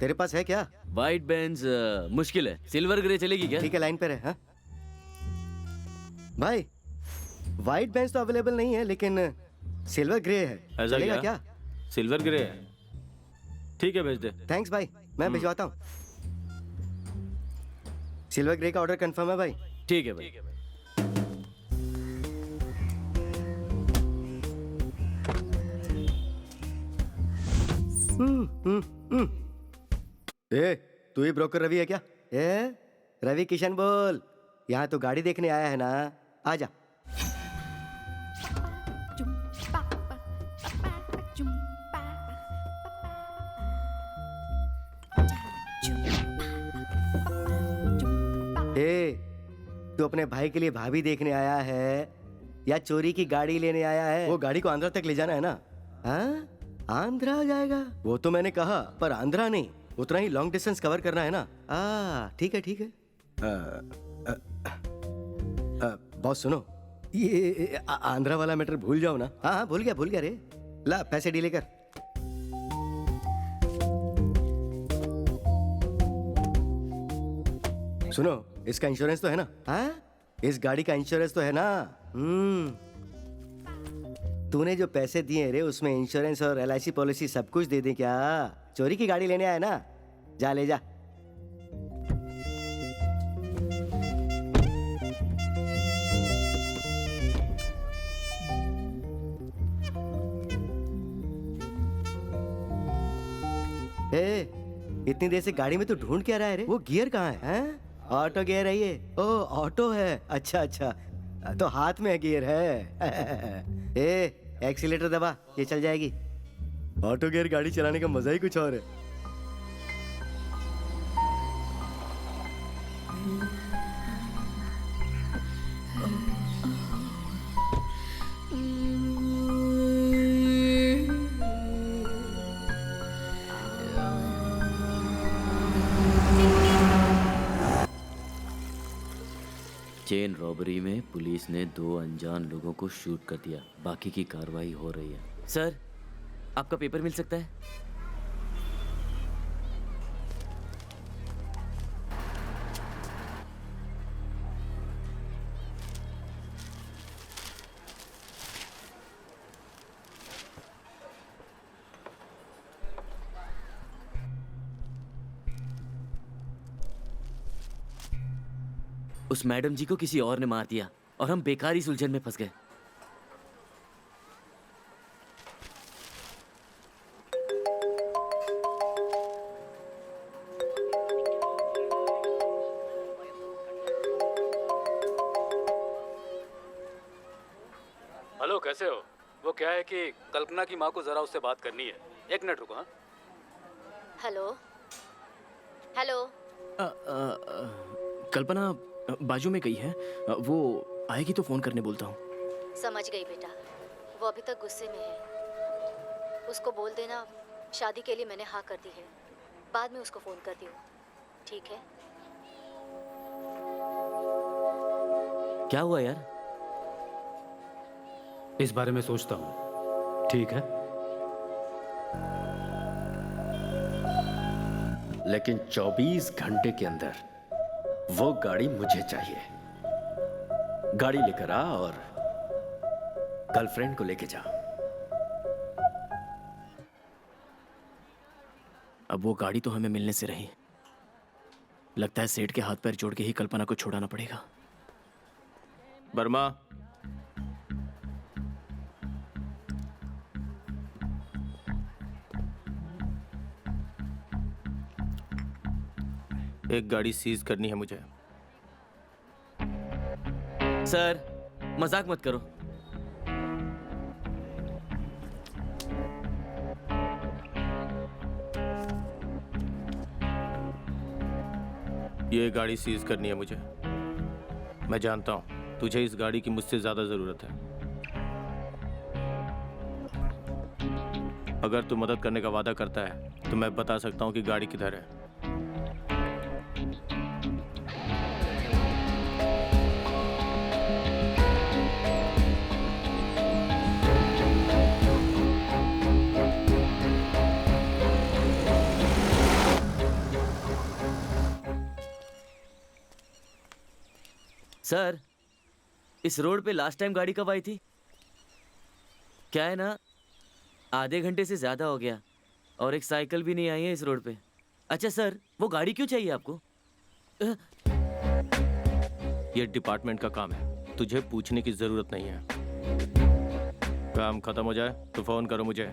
तेरे पास है क्या? व्हाइट बेंज मुश्किल है, सिल्वर ग्रे चलेगी क्या? ठीक है लाइन पे रहे। हाँ भाई, व्हाइट बेंज तो अवेलेबल नहीं है, लेकिन सिल्वर ग्रे है। ऐसा चलेगा क्या? सिल्वर ग्रे है, ठीक है भेज दे। थैंक्स भाई, मैं भिजवाता हूँ। सिल्वर ग्रे का ऑर्डर कंफर्म है भाई? ठीक है भाई। ए, तू ही ब्रोकर रवि है क्या? रवि किशन बोल, यहाँ तो गाड़ी देखने आया है ना? आजा। तू अपने भाई के लिए भाभी देखने आया है या चोरी की गाड़ी लेने आया है? वो गाड़ी को आंध्रा तक ले जाना है ना? हाँ? आंध्रा जाएगा? वो तो मैंने कहा, पर आंध्रा नहीं, उतना ही लॉन्ग डिस्टेंस कवर करना है ना? ठीक है ठीक है। बॉस सुनो, ये आंध्रा वाला मैटर भूल जाओ ना। हाँ भूल गया रे। ला पैसे डीले कर। सुनो, इसका इंश्योरेंस तो है ना? हाँ, इस गाड़ी का इंश्योरेंस तो है ना? तूने जो पैसे दिए रे, उसमें इंश्योरेंस और LIC पॉलिसी सब कुछ दे दे क्या? चोरी की गाड़ी लेने आया ना? जा ले जा। इतनी देर से गाड़ी में तू ढूंढ क्या रहा है रे? वो गियर कहाँ है? ऑटो गियर है ये? ओ ऑटो है, अच्छा अच्छा, तो हाथ में गियर है। एक्सीलेटर दबा, ये चल जाएगी। ऑटो गियर गाड़ी चलाने का मजा ही कुछ और है। चेन रॉबरी में पुलिस ने 2 अनजान लोगों को शूट कर दिया। बाकी की कार्रवाई हो रही है। सर, आपका पेपर मिल सकता है? उस मैडम जी को किसी और ने मार दिया और हम बेकार ही उलझन में फंस गए। हेलो, कैसे हो? वो क्या है कि कल्पना की माँ को जरा उससे बात करनी है। 1 मिनट रुको। हाँ हेलो हेलो। कल्पना बाजू में गई है, वो आएगी तो फोन करने बोलता हूँ। समझ गई बेटा, वो अभी तक गुस्से में है। उसको बोल देना शादी के लिए मैंने हाँ कर दी है, बाद में उसको फोन कर दियो, ठीक है? क्या हुआ यार? इस बारे में सोचता हूँ, ठीक है? लेकिन 24 घंटे के अंदर वो गाड़ी मुझे चाहिए। गाड़ी लेकर आ और गर्लफ्रेंड को लेके जा। अब वो गाड़ी तो हमें मिलने से रही। लगता है सेठ के हाथ पैर जोड़ के ही कल्पना को छुड़ाना पड़ेगा। वर्मा, एक गाड़ी सीज करनी है मुझे। सर, मजाक मत करो। ये गाड़ी सीज करनी है मुझे। मैं जानता हूं तुझे इस गाड़ी की मुझसे ज्यादा जरूरत है। अगर तू मदद करने का वादा करता है तो मैं बता सकता हूं कि गाड़ी किधर है। सर, इस रोड पे लास्ट टाइम गाड़ी कब आई थी? क्या है ना, आधे घंटे से ज़्यादा हो गया और एक साइकिल भी नहीं आई है इस रोड पे। अच्छा सर, वो गाड़ी क्यों चाहिए आपको? ये डिपार्टमेंट का काम है, तुझे पूछने की जरूरत नहीं है। काम खत्म हो जाए तो फोन करो मुझे।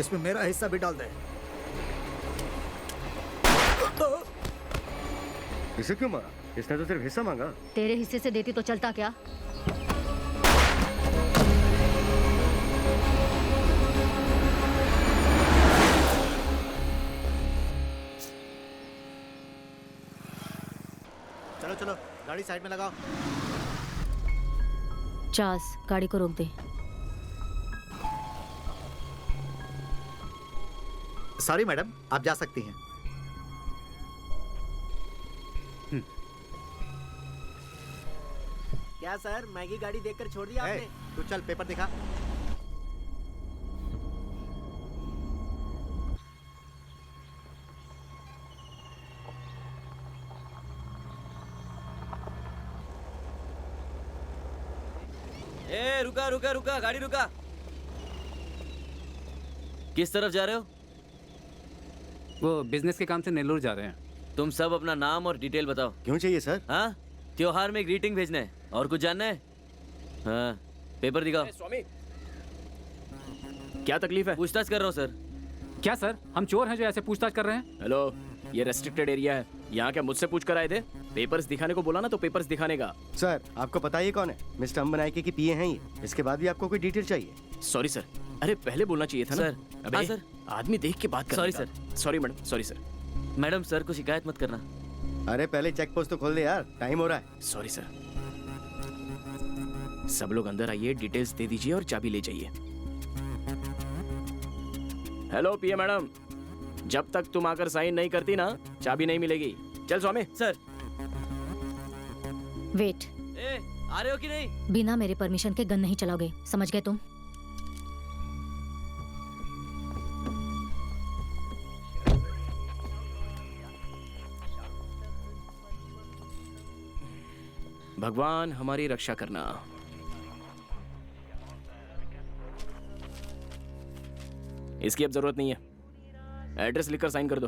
इसमें मेरा हिस्सा भी डाल दे। इसे क्यों मारा? इसने तो सिर्फ हिस्सा मांगा। तेरे हिस्से से देती तो चलता क्या? चलो चलो, गाड़ी साइड में लगाओ। चार्ल्स, गाड़ी को रोक दे। सॉरी मैडम, आप जा सकती हैं। क्या सर, मैगी गाड़ी देखकर छोड़ दिया आपने? तू चल, पेपर दिखा। ए रुका रुका रुका, गाड़ी रुका। किस तरफ जा रहे हो? वो बिजनेस के काम से नेल्लोर जा रहे हैं। तुम सब अपना नाम और डिटेल बताओ। क्यों चाहिए सर? हाँ, त्योहार में ग्रीटिंग भेजना है और कुछ जानना है? हाँ, पेपर दिखाओ। स्वामी, क्या तकलीफ है? पूछताछ कर रहा हूँ सर। क्या सर, हम चोर हैं जो ऐसे पूछताछ कर रहे हैं? हेलो, ये रेस्ट्रिक्टेड एरिया है। यहाँ क्या मुझसे पूछ कर आए थे? पेपर्स दिखाने को बोला ना, तो पेपर्स दिखाने का। सर, आपको पता है ये कौन है? मिस्टर अंबनाइके की पीए हैं ये। इसके बाद भी आपको कोई डिटेल चाहिए? सॉरी सर, अरे पहले बोलना चाहिए था ना। सर, अबे, हाँ सर। आदमी देख के बात कर। Sorry sir. Sorry madam, sorry sir. Madam, sir को शिकायत मत करना। अरे पहले चेक पोस्ट तो खोल दे यार, टाइम हो रहा है। Sorry sir. सब लोग अंदर आइए, डिटेल्स दे दीजिए और चाबी ले जाइए। हेलो पीए मैडम, जब तक तुम आकर साइन नहीं करती ना, चाबी नहीं मिलेगी। चल स्वामी। सर। वेट। ए, आ रहे हो कि नहीं? बिना मेरे परमिशन के गन नहीं चलाओगे, समझ गए तुम? भगवान हमारी रक्षा करना। इसकी अब जरूरत नहीं है। एड्रेस लिखकर साइन कर दो।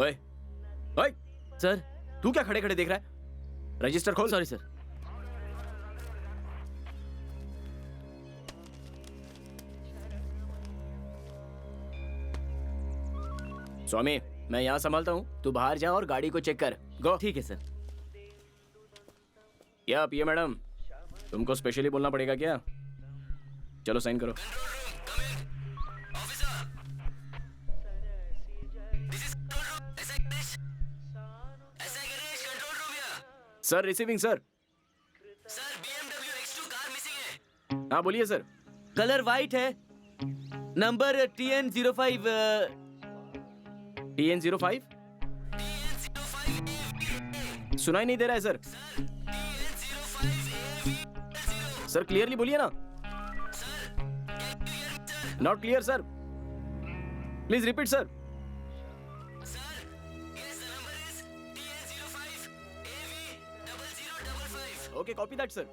ओए, ओए, सर। तू क्या खड़े खड़े देख रहा है? रजिस्टर खोल। Sorry sir. स्वामी, मैं यहाँ संभालता हूँ, तू बाहर जा और गाड़ी को चेक कर। गो। ठीक है सर। क्या पिए मैडम, तुमको स्पेशली बोलना पड़ेगा क्या? चलो साइन करो। Sir receiving sir. हाँ बोलिए सर। कलर वाइट है, नंबर TN05। TN05? सुनाई नहीं दे रहा है सर। सर क्लियरली बोलिए ना। Not clear sir, please repeat sir. Okay, copy that sir.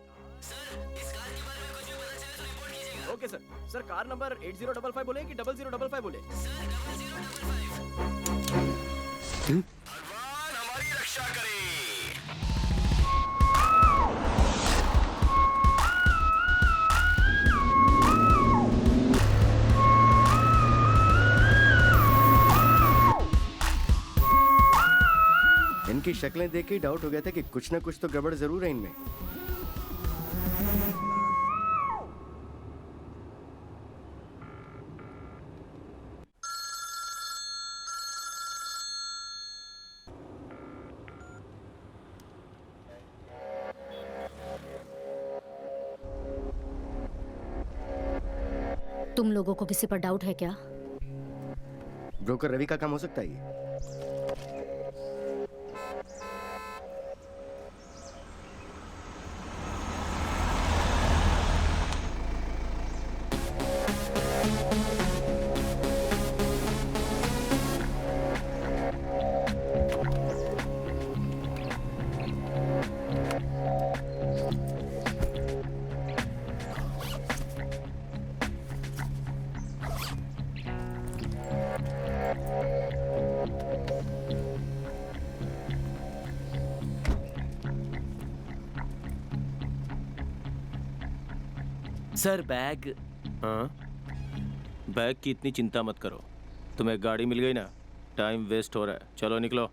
Okay sir. Sir car number 8055 बोले कि 0055 बोले? भगवान हमारी रक्षा करे। इनकी शक्लें देख के डाउट हो गया था कि कुछ ना कुछ तो गड़बड़ जरूर है इनमें। तुम लोगों को किसी पर डाउट है क्या? ब्रोकर रवि का काम हो सकता है ये। सर बैग हाँ, बैग की इतनी चिंता मत करो। तुम्हें गाड़ी मिल गई ना, टाइम वेस्ट हो रहा है। चलो निकलो।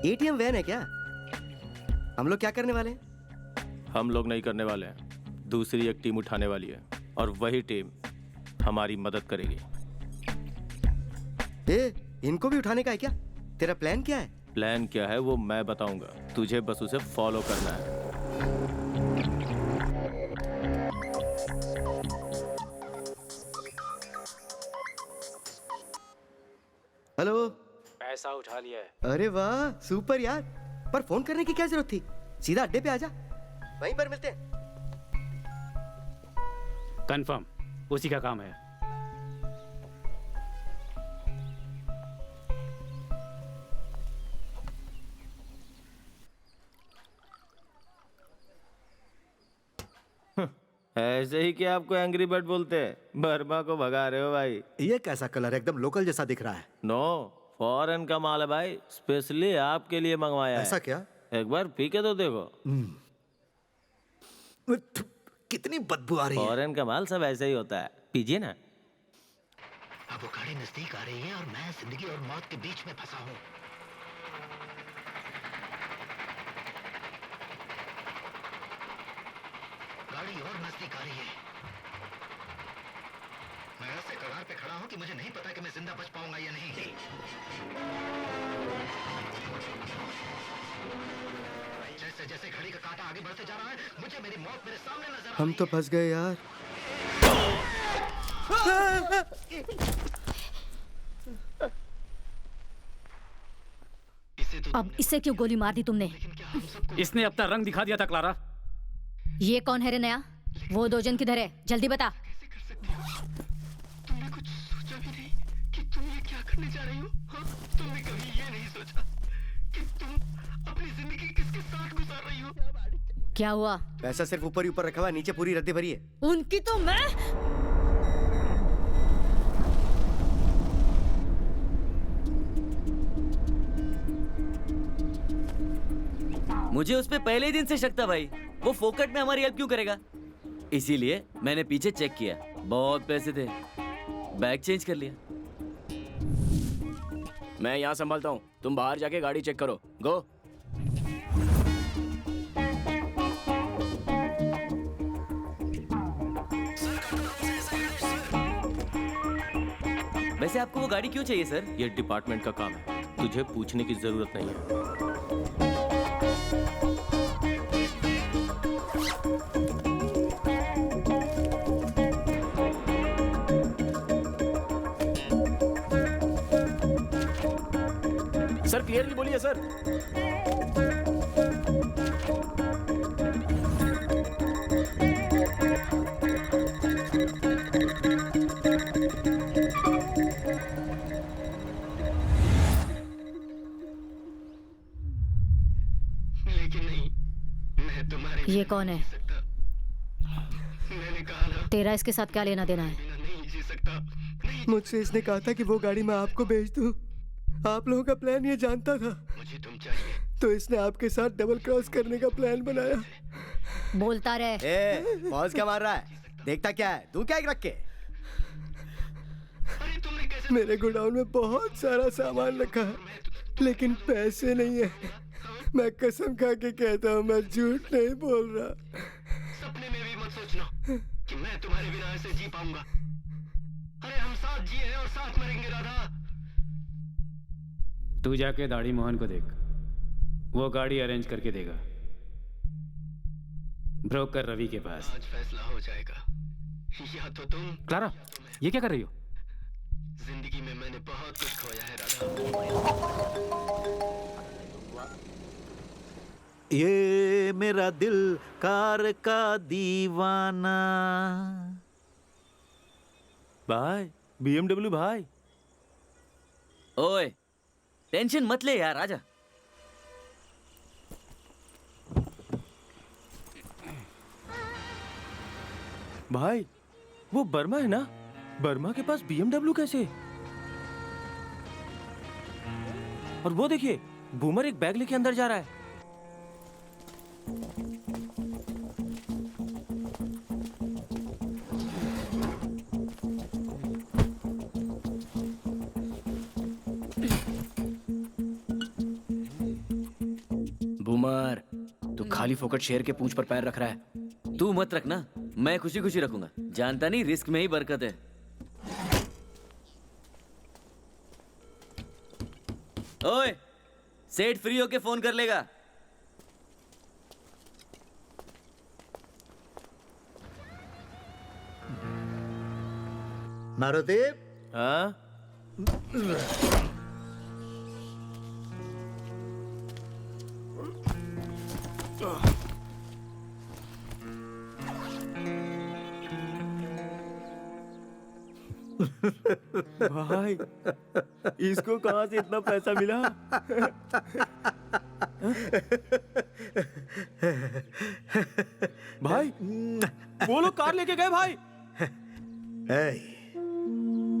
एटीएम वैन है क्या? हम लोग क्या करने वाले हैं? हम लोग नहीं करने वाले हैं, दूसरी एक टीम उठाने वाली है और वही टीम हमारी मदद करेगी। इनको भी उठाने का है क्या? तेरा प्लान क्या है? प्लान क्या है वो मैं बताऊंगा, तुझे बस उसे फॉलो करना है। हेलो। पैसा उठा लिया है। अरे वाह, सुपर यार। पर फोन करने की क्या जरूरत थी? सीधा अड्डे पे आजा, वहीं पर मिलते हैं। कंफर्म, उसी का काम है। ऐसे ही क्या आपको एंग्री बर्ड बोलते हैं? बर्मा को भगा रहे हो भाई। ये कैसा कलर है? एकदम लोकल जैसा दिख रहा है। नो, फॉरेन का माल है भाई, स्पेशली आपके लिए मंगवाया है। ऐसा क्या? एक बार पी के तो देखो। कितनी बदबू आ रही है। फॉरेन का माल सब ऐसे ही होता है, पीजिए ना। अब वो गाड़ी नजदीक आ रही है और मैं जिंदगी और मौत के बीच में फंसा हूँ। गाड़ी और नजदीक आ रही है। मैं ऐसे कगार पे खड़ा हूँ कि मुझे नहीं पता कि मैं जिंदा बच पाऊंगा या नहीं। जैसे जैसे घड़ी का कांटा आगे बढ़ते जा रहा है, मुझे मेरी मौत मेरे सामने नजर आ रही है। हम तो फंस गए यार। अब इसे क्यों गोली मार दी तुमने? इसने अपना रंग दिखा दिया था क्लारा। ये कौन है रे नया? वो दो जन किधर है? जल्दी बता। तुमने कुछ सोचा भी नहीं कि तुम ये क्या करने जा रही हो? हाँ? तुमने कभी ये नहीं सोचा कि तुम अपनी जिंदगी किसके साथ गुजार रही हो? क्या हुआ? पैसा सिर्फ ऊपर ही ऊपर रखा हुआ है, नीचे पूरी रद्दी भरी है। उनकी तो मैं। मुझे उस पे पहले ही दिन से शक था भाई, वो फोकट में हमारी हेल्प क्यों करेगा। इसीलिए मैंने पीछे चेक किया, बहुत पैसे थे, बैग चेंज कर लिया। मैं यहाँ संभालता हूँ, तुम बाहर जाके गाड़ी चेक करो। गो। वैसे आपको वो गाड़ी क्यों चाहिए सर? ये डिपार्टमेंट का काम है, तुझे पूछने की जरूरत नहीं है। सर क्लियरली बोलिए सर। लेकिन नहीं, मैं तुम्हारे ये कौन है? मैंने कहा ना, तेरा इसके साथ क्या लेना देना है? नहीं जी सकता। मुझसे इसने कहा था कि वो गाड़ी मैं आपको भेज दूं। आप लोगों का प्लान ये जानता था, मुझे तुम चाहिए। तो इसने आपके साथ डबल क्रॉस करने का प्लान बनाया। बोलता रहे। पॉज क्या मार रहा है? देखता क्या है? तू क्या रख के? मेरे गोडाउन में बहुत सारा सामान रखा है, लेकिन पैसे नहीं है। मैं कसम खा के कहता हूँ, मैं झूठ नहीं बोल रहा। सपने में भी मत सोचना कि मैं तुम्हारे बिना ऐसे जी पाऊंगा। अरे हम साथ जिए हैं और साथ मरेंगे राधा। तू जाके दाढ़ी मोहन को देख, वो गाड़ी अरेंज करके देगा। ब्रोकर रवि के पास। आज फैसला हो जाएगा, या तो तुम। क्लारा, ये क्या कर रही हो? जिंदगी में मैंने बहुत कुछ खोया है राधा। ये मेरा दिल कार का दीवाना, भाई BMW भाई। ओए टेंशन मत ले यार, आजा। भाई वो वर्मा है ना, वर्मा के पास BMW कैसे? और वो देखिए बूमर एक बैग लेके अंदर जा रहा है। बूमर, तू खाली फोकट शेर के पूंछ पर पैर रख रहा है। तू मत रखना, मैं खुशी खुशी रखूंगा। जानता नहीं रिस्क में ही बरकत है। ओए सेठ फ्री होके फोन कर लेगा। मारुति, हाँ भाई इसको कहाँ से इतना पैसा मिला? भाई वो लोग कार लेके गए भाई। ए,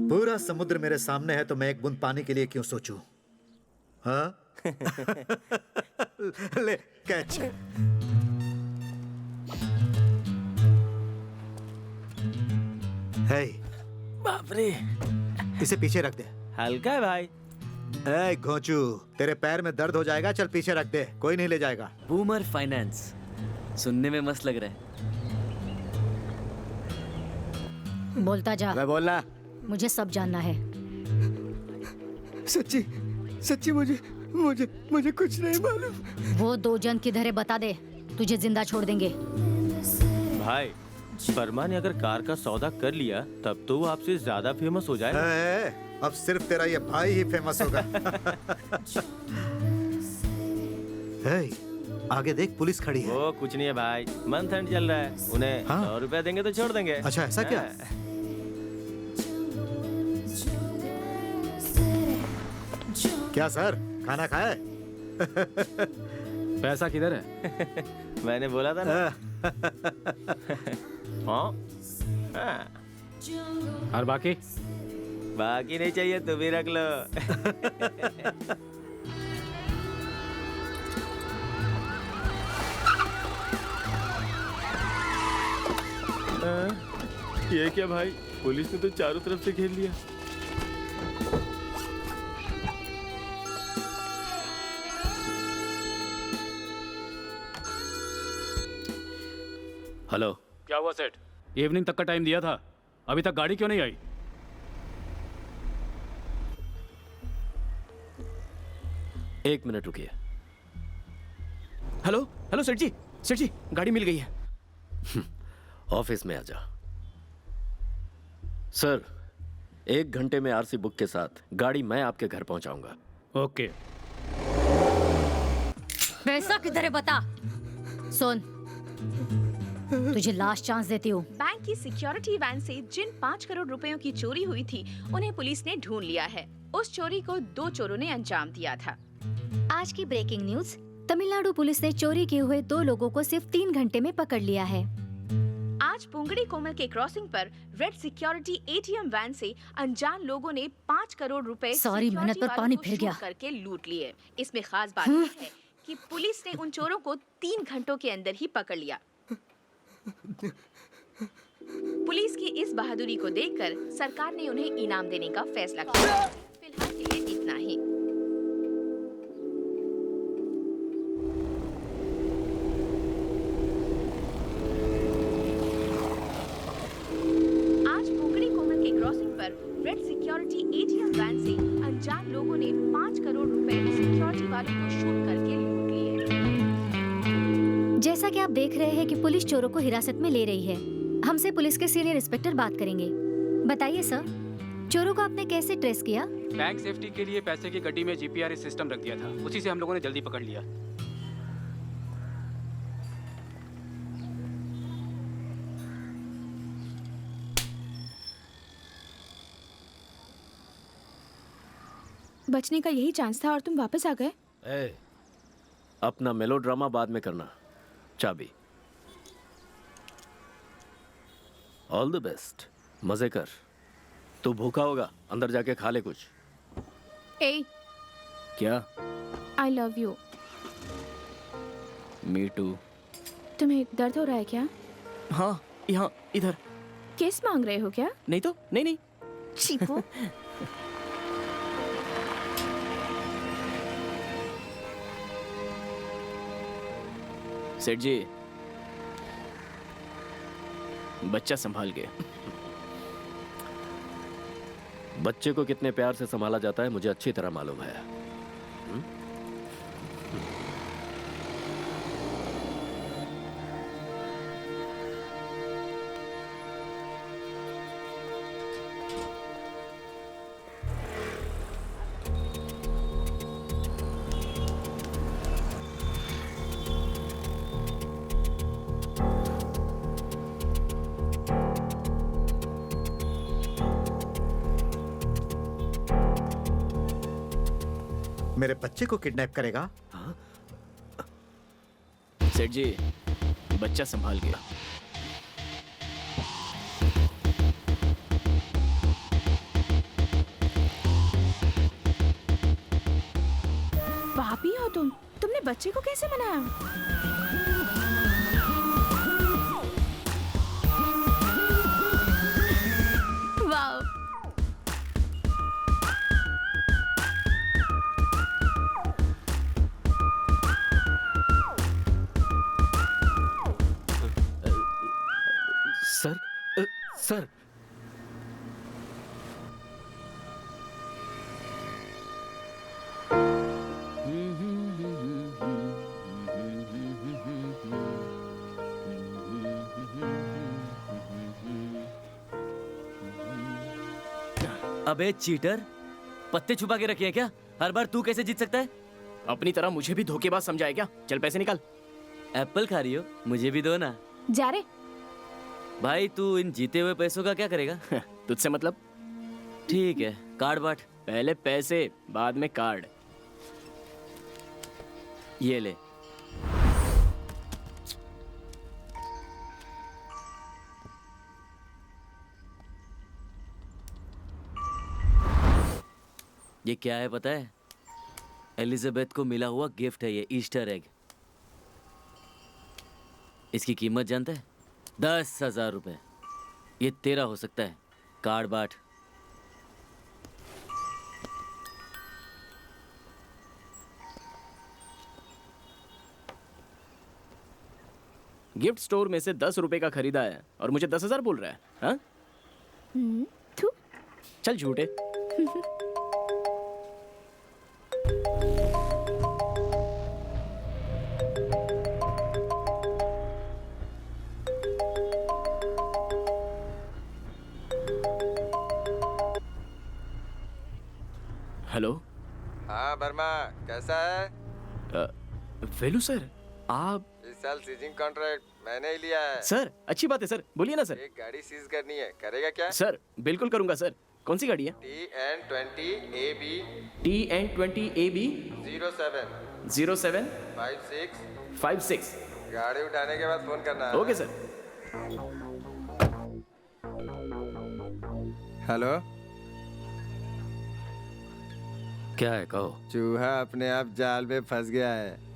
पूरा समुद्र मेरे सामने है तो मैं एक बूंद पानी के लिए क्यों सोचूं? हाँ? ले कैच। हे, बाप रे, इसे पीछे रख दे। हल्का है भाई। ए घोंचू, तेरे पैर में दर्द हो जाएगा, चल पीछे रख दे, कोई नहीं ले जाएगा। बूमर फाइनेंस, सुनने में मस्त लग रहा है। बोलता जा। मैं बोलना। मुझे सब जानना है। सच्ची सच्ची मुझे मुझे मुझे कुछ नहीं मालूम। वो 2 जन किधर है बता दे, तुझे जिंदा छोड़ देंगे। भाई वर्मा ने अगर कार का सौदा कर लिया तब तो वो आपसे ज्यादा फेमस हो जाएगा। अब सिर्फ तेरा ये भाई ही फेमस होगा। हे, आगे देख पुलिस खड़ी है। वो कुछ नहीं है भाई, मंथ एंड चल रहा है, उन्हें 100 रुपया देंगे तो छोड़ देंगे। अच्छा ऐसा क्या? क्या सर, खाना खाए? पैसा किधर है? मैंने बोला था ना। हाँ और बाकी? बाकी नहीं चाहिए, तू भी रख लो। ये क्या भाई, पुलिस ने तो चारों तरफ से घेर लिया। हेलो, क्या हुआ सेठ? इवनिंग तक का टाइम दिया था, अभी तक गाड़ी क्यों नहीं आई? एक मिनट रुकिए। हेलो हेलो सेठ जी, गाड़ी मिल गई है। ऑफिस में आ जा। सर, 1 घंटे में आरसी बुक के साथ गाड़ी मैं आपके घर पहुंचाऊंगा। ओके। पैसा किधर है बता। सुन, तुझे लास्ट चांस देती हूँ। बैंक की सिक्योरिटी वैन से जिन 5 करोड़ रुपयों की चोरी हुई थी उन्हें पुलिस ने ढूंढ लिया है। उस चोरी को 2 चोरों ने अंजाम दिया था। आज की ब्रेकिंग न्यूज, तमिलनाडु पुलिस ने चोरी किए हुए 2 लोगों को सिर्फ 3 घंटे में पकड़ लिया है। आज पुंगड़ी कोमल के क्रॉसिंग पर रेड सिक्योरिटी एटीएम वैन से अनजान लोगों ने 5 करोड़ रुपए सारी मेहनत पर पानी फिर गया करके लूट लिए। इसमें खास बात यह है कि पुलिस ने उन चोरों को 3 घंटों के अंदर ही पकड़ लिया। पुलिस की इस बहादुरी को देखकर सरकार ने उन्हें इनाम देने का फैसला किया। फिलहाल के लिए इतना ही। आज पुंगड़ी कोमल के क्रॉसिंग पर रेड सिक्योरिटी एटीएम वैन से अनजान लोगों ने 5 करोड़ रुपए सिक्योरिटी वालों को शूट करके लूट लिए। जैसा कि आप देख रहे हैं कि पुलिस चोरों को हिरासत में ले रही है। हमसे पुलिस के सीनियर इंस्पेक्टर बात करेंगे। बताइए सर, चोरों को आपने कैसे ट्रेस किया? बैंक सेफ्टी के लिए पैसे की गड्डी में जीपीआरएस सिस्टम रख दिया था, उसी से हम लोगों ने जल्दी पकड़ लिया। बचने का यही चांस था और तुम वापस आ गए। ए, अपना मेलोड्रामा बाद में करना। चाबी। All the best. मजे कर। तू भूखा होगा, अंदर जाके खा ले कुछ। ए, क्या? I love you. Me too. तुम्हें दर्द हो रहा है क्या? हाँ, यहाँ इधर। किस मांग रहे हो क्या? नहीं तो नहीं। चीपू। सेठ जी, बच्चा संभाल के। बच्चे को कितने प्यार से संभाला जाता है मुझे अच्छी तरह मालूम है। मेरे बच्चे को किडनैप करेगा? सेठ जी, बच्चा संभाल के। पापी हो तुमने बच्चे को कैसे बनाया? वाह। Sir, sir. अबे चीटर, पत्ते छुपा के रखे हैं क्या? हर बार तू कैसे जीत सकता है? अपनी तरह मुझे भी धोखेबाज समझाए क्या? चल पैसे निकाल। एप्पल खा रही हो? मुझे भी दो ना। जा रे। भाई तू इन जीते हुए पैसों का क्या करेगा? तुझसे मतलब? ठीक है, कार्ड बांट। पहले पैसे, बाद में कार्ड। ये ले। ये क्या है पता है? एलिजाबेथ को मिला हुआ गिफ्ट है ये, ईस्टर एग। इसकी कीमत जानता है? 10,000 रुपए। ये तेरा हो सकता है। कार्ड बांट। गिफ्ट स्टोर में से 10 रुपए का खरीदा है और मुझे 10,000 बोल रहा है? हाँ? थू। चल झूठे। हेलो। हाँ वर्मा, कैसा है? वेलू सर, आप? इस साल सीजिंग कॉन्ट्रैक्ट मैंने ही लिया है। सर अच्छी बात है सर, बोलिए ना सर। एक गाड़ी सीज करनी है, करेगा क्या? सर बिल्कुल करूंगा सर। कौन सी गाड़ी है? TN20AB TN20AB 07 56 गाड़ी उठाने के बाद फोन करना है। Okay sir. हेलो, क्या है कहो? चूहा अपने आप जाल में फंस गया है।